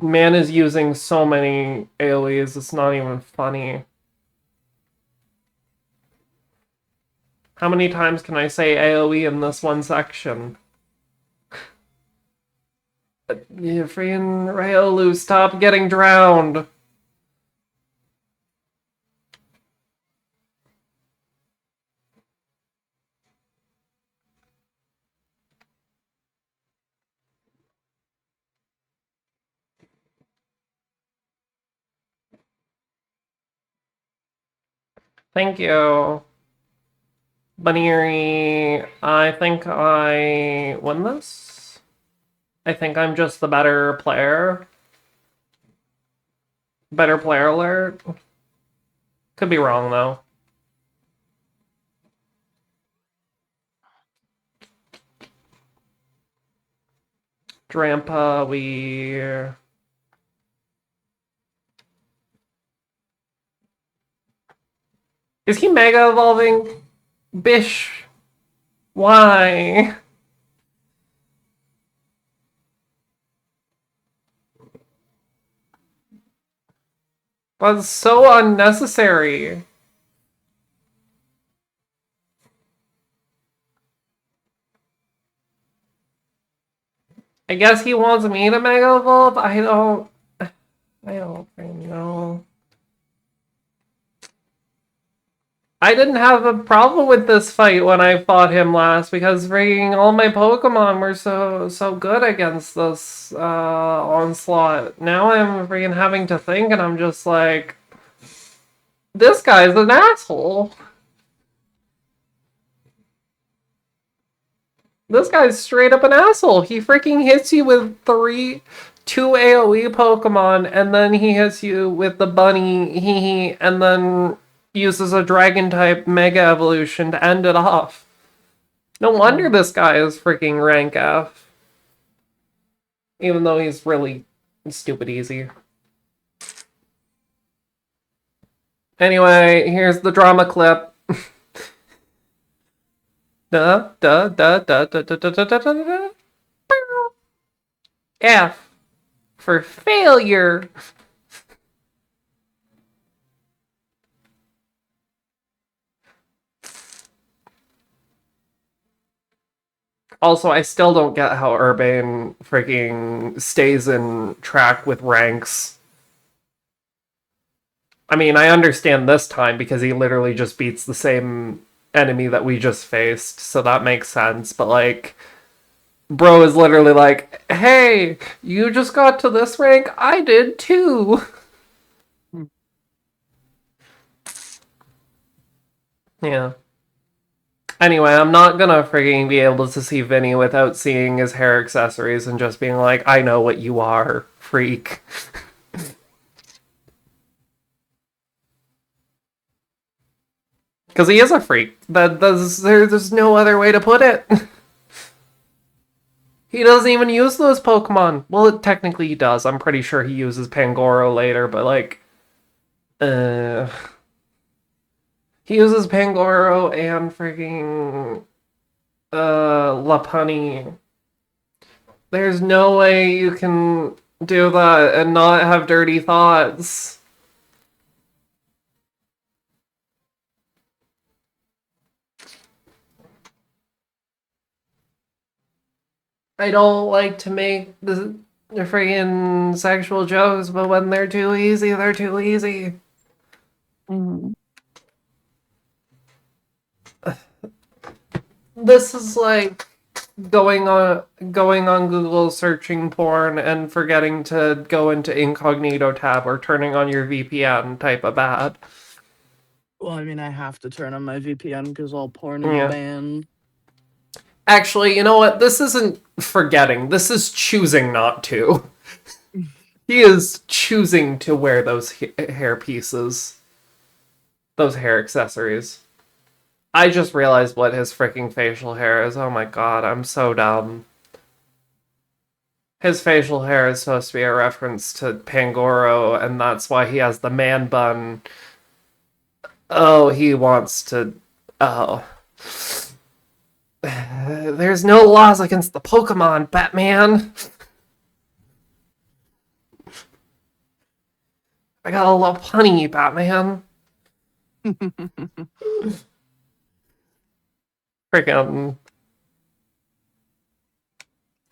Man is using so many AoEs, it's not even funny. How many times can I say AoE in this one section? You freaking Ryolu, stop getting drowned! Thank you. Bunny, I think I win this. I think I'm just the better player. Better player alert. Could be wrong though. Drampa, we... Is he mega evolving? Bish. Why? That's so unnecessary. I guess he wants me to mega evolve? I don't know. I didn't have a problem with this fight when I fought him last because freaking all my Pokemon were so good against this onslaught. Now I'm freaking having to think and I'm just like, this guy's an asshole. This guy's straight up an asshole. He freaking hits you with two AoE Pokemon, and then he hits you with the bunny, and then uses a dragon type Mega Evolution to end it off. No wonder this guy is freaking rank F. Even though he's really stupid easy. Anyway, here's the drama clip. Da da da da da da da da da da da. F for failure. Also, I still don't get how Urbane freaking stays in track with ranks. I mean, I understand this time because he literally just beats the same enemy that we just faced, so that makes sense, but like, bro is literally like, hey, you just got to this rank? I did too. Yeah. Anyway, I'm not gonna freaking be able to see Vinny without seeing his hair accessories and just being like, I know what you are, freak. Because he is a freak. There's no other way to put it. He doesn't even use those Pokemon. Well, technically he does. I'm pretty sure he uses Pangoro later, but like, uh, he uses Pangoro and freaking Lopunny. There's no way you can do that and not have dirty thoughts. I don't like to make the freaking sexual jokes, but when they're too easy, they're too easy. Mm. This is like going on Google searching porn and forgetting to go into incognito tab or turning on your VPN type of bad. Well, I mean, I have to turn on my VPN because all porn Yeah. is banned. Actually, you know what? This isn't forgetting. This is choosing not to. He is choosing to wear those hair pieces. Those hair accessories. I just realized what his freaking facial hair is. Oh my god, I'm so dumb. His facial hair is supposed to be a reference to Pangoro, and that's why he has the man bun. Oh, he wants to... Oh. There's no laws against the Pokemon, Batman! I got a Lopunny, Batman. Freaking...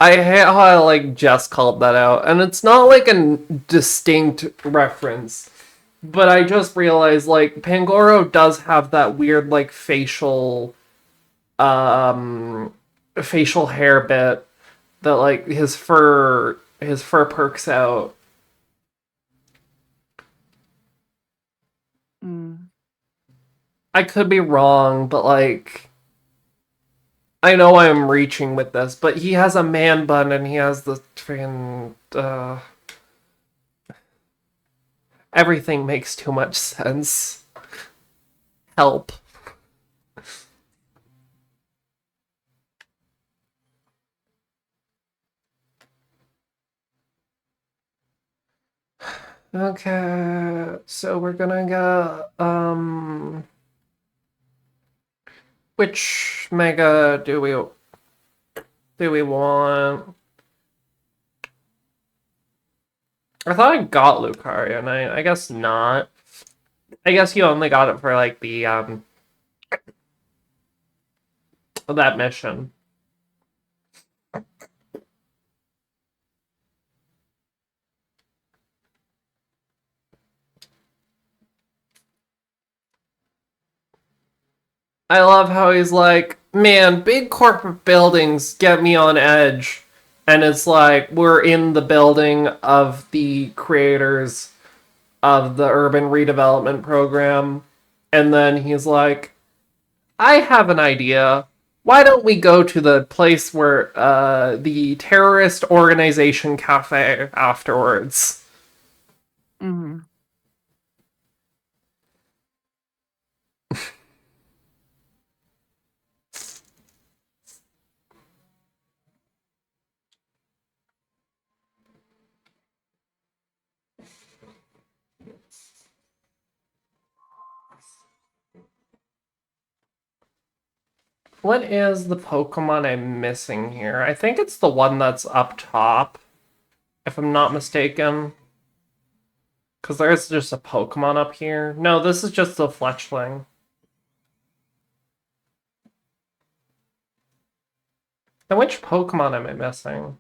I hate how I, like, just called that out. And it's not, like, a distinct reference. But I just realized, like, Pangoro does have that weird, like, facial hair bit that, like, his fur perks out. Mm. I could be wrong, but, like, I know I'm reaching with this, but he has a man bun and he has the freaking everything makes too much sense. Help. Okay, so we're gonna go, which mega do we want? I thought I got Lucario, and I guess not. I guess you only got it for, like, the, that mission. I love how he's like, man, big corporate buildings get me on edge. And it's like, we're in the building of the creators of the urban redevelopment program. And then he's like, I have an idea. Why don't we go to the place where the terrorist organization cafe afterwards? Mm-hmm. What is the Pokemon I'm missing here? I think it's the one that's up top, if I'm not mistaken. Because there's just a Pokemon up here. No, this is just the Fletchling. And which Pokemon am I missing?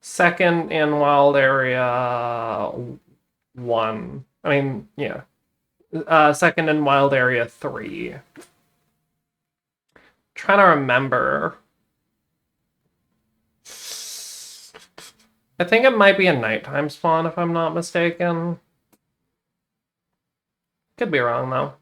Second in Wild Area 1. I mean, yeah. Second in Wild Area 3. Trying to remember. I think it might be a nighttime spawn if I'm not mistaken. Could be wrong though.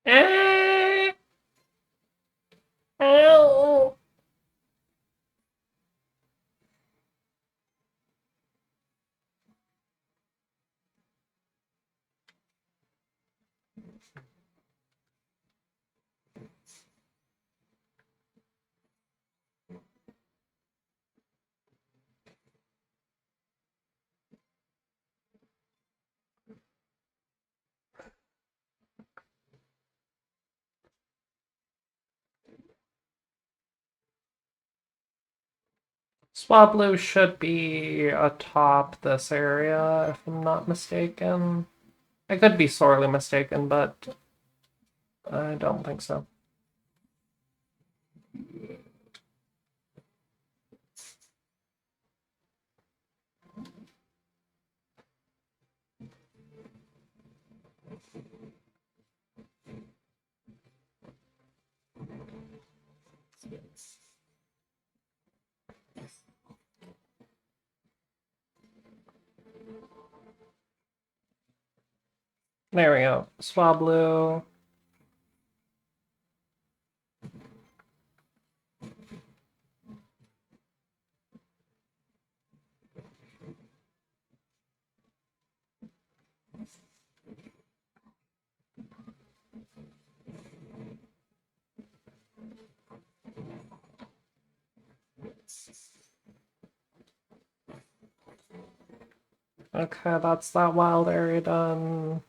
Eh, ow. Swablu should be atop this area, if I'm not mistaken. I could be sorely mistaken, but I don't think so. There we go. Swablu. Okay, that's that wild area done.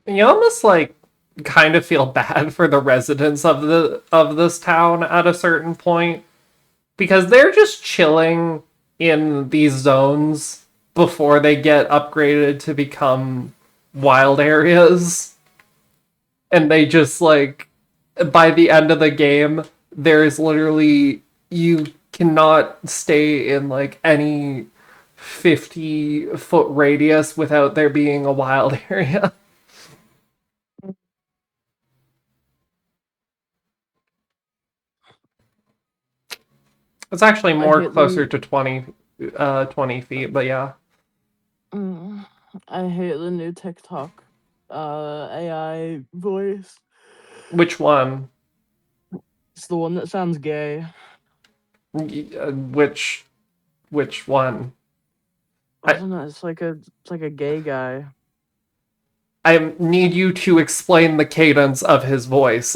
You almost like kind of feel bad for the residents of this town at a certain point because they're just chilling in these zones before they get upgraded to become wild areas, and they just like by the end of the game there's literally you cannot stay in like any 50-foot radius without there being a wild area. It's actually more hate closer the- to 20 feet, but yeah. I hate the new TikTok AI voice. Which one? It's the one that sounds gay. Which one? I don't know. It's like a gay guy. I need you to explain the cadence of his voice.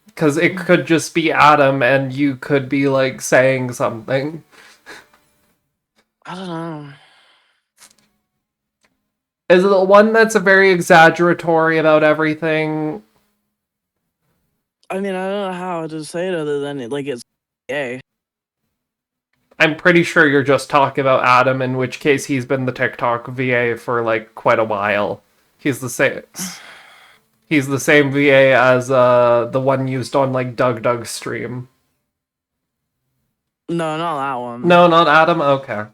Because it could just be Adam and you could be like saying something. I don't know. Is it the one that's very exaggeratory about everything? I mean, I don't know how to say it other than it's gay. I'm pretty sure you're just talking about Adam, in which case he's been the TikTok VA for like quite a while. He's the same. He's the same VA as the one used on like Doug's stream. No, not that one. No, not Adam. Okay.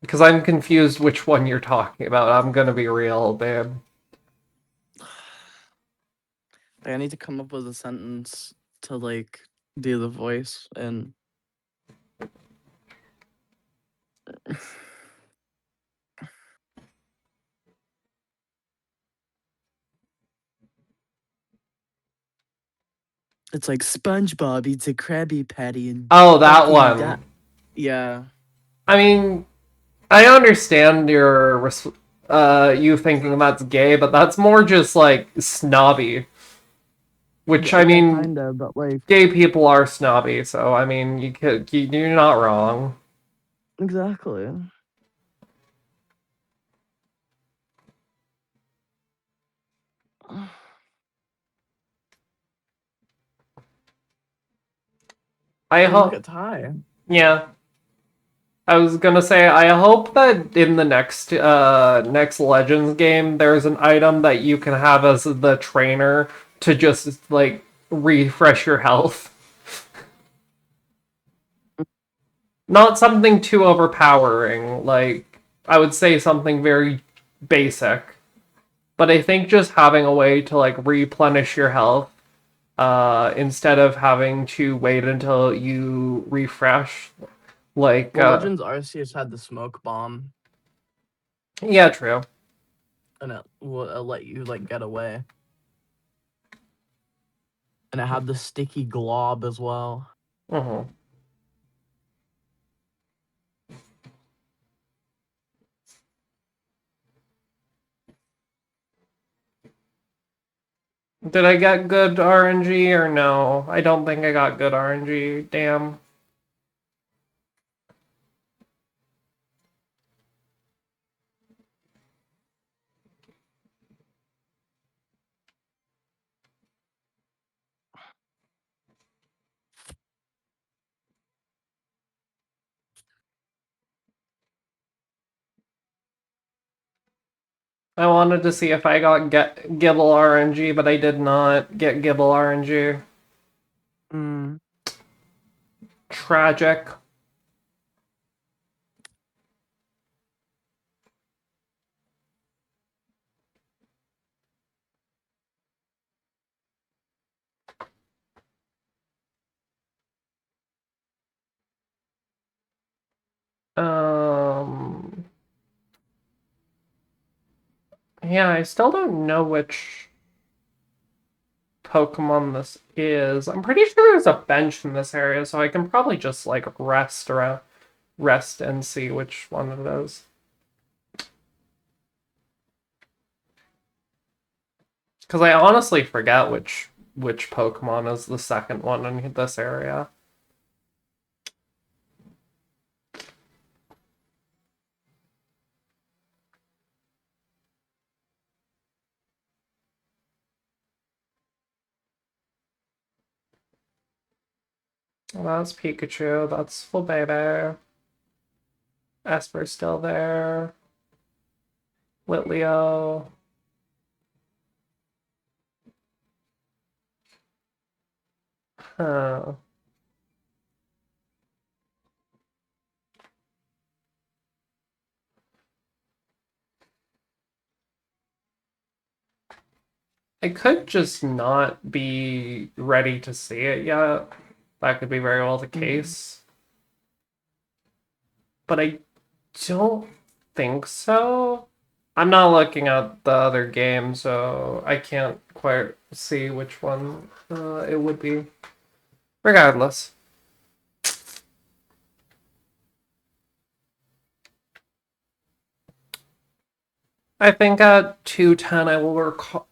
Because I'm confused which one you're talking about. I'm gonna be real, babe. I need to come up with a sentence to like do the voice and. It's like SpongeBob eats a Krabby Patty and Oh, that fucking one. yeah. I mean, I understand you thinking that's gay, but that's more just like snobby. Which I mean, Kinda, but like gay people are snobby, so I mean, you're not wrong. exactly. I Look hope, at Ty. yeah. I was gonna say, I hope that in the next Legends game, there's an item that you can have as the trainer to just like refresh your health. Not something too overpowering, like I would say something very basic. But I think just having a way to like replenish your health, instead of having to wait until you refresh, like Well, Legends Arceus had the smoke bomb, yeah, true. and it will let you like get away. And it had the sticky glob as well. Mhm. Did I get good RNG or no? I don't think I got good RNG. Damn. I wanted to see if I got Gibble RNG, but I did not get Gibble RNG. Mm. Tragic. Um. Yeah, I still don't know which Pokemon this is. I'm pretty sure there's a bench in this area, so I can probably just like rest and see which one it is. Because I honestly forget which Pokemon is the second one in this area. Well, that's Pikachu. That's full baby. Esper's still there. Litleo. Huh. I could just not be ready to see it yet. That could be very well the case. But I don't think so. I'm not looking at the other game, so I can't quite see which one it would be. Regardless. I think at 2:10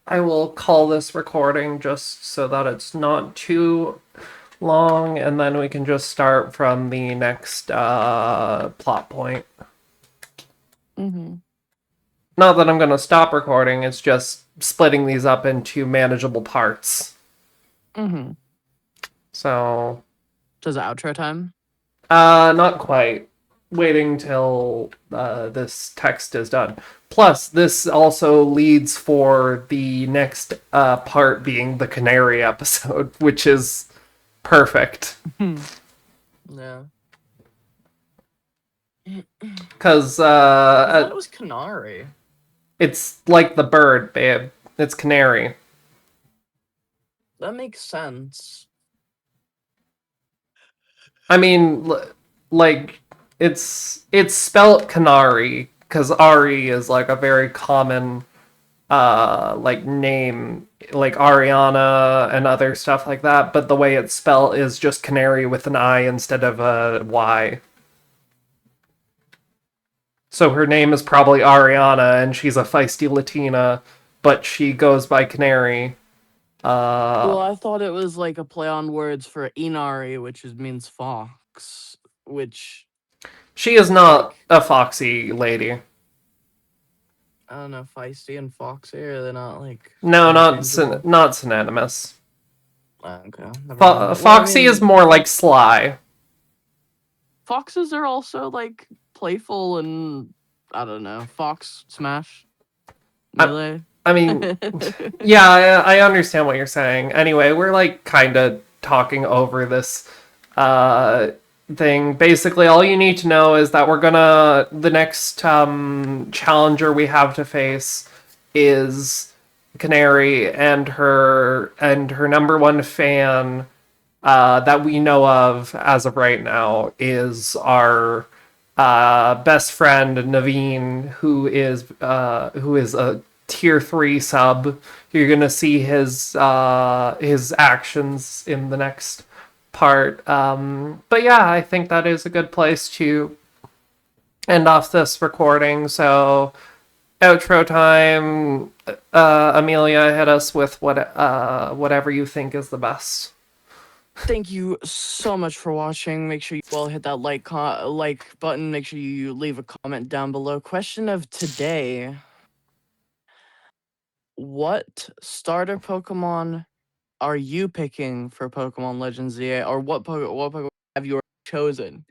I will call this recording just so that it's not too long, and then we can just start from the next plot point. Mm-hmm. Not that I'm going to stop recording, it's just splitting these up into manageable parts. Mm-hmm. So, So is it outro time? not quite. Waiting till this text is done. Plus, this also leads for the next part being the Canary episode, which is perfect. Yeah. Because I thought it was Canary. it's like the bird, babe. It's Canary. That makes sense. I mean, like it's spelt Canary because Ari is like a very common like name, like Ariana and other stuff like that. But the way it's spelled is just Canary with an I instead of a Y. So her name is probably Ariana, and she's a feisty Latina, but she goes by Canary. Well, I thought it was like a play on words for Inari, means fox, which She is not like, a foxy lady. I don't know, feisty and foxy, are they not like No, interchangeable? not synonymous. Okay. Never mind. Well, I Foxy mean, is more like sly. Foxes are also like playful and I don't know. Fox smash melee. I mean, yeah, I understand what you're saying. Anyway, we're like kind of talking over this thing. Basically, all you need to know is that the next challenger we have to face is Canary, and her number one fan that we know of as of right now is our best friend Naveen, who is a tier 3 sub. You're gonna see his actions in the next part. But yeah, I think that is a good place to end off this recording. So outro time. Amelia, hit us with whatever you think is the best. Thank you so much for watching. Make sure you all hit that like button. Make sure you leave a comment down below. Question of today: what starter Pokemon are you picking for Pokemon Legends ZA, or what Pokemon have you already chosen?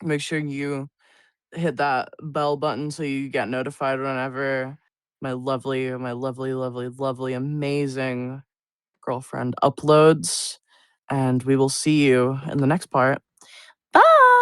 Make sure you hit that bell button so you get notified whenever my lovely, amazing girlfriend uploads. And we will see you in the next part. Bye!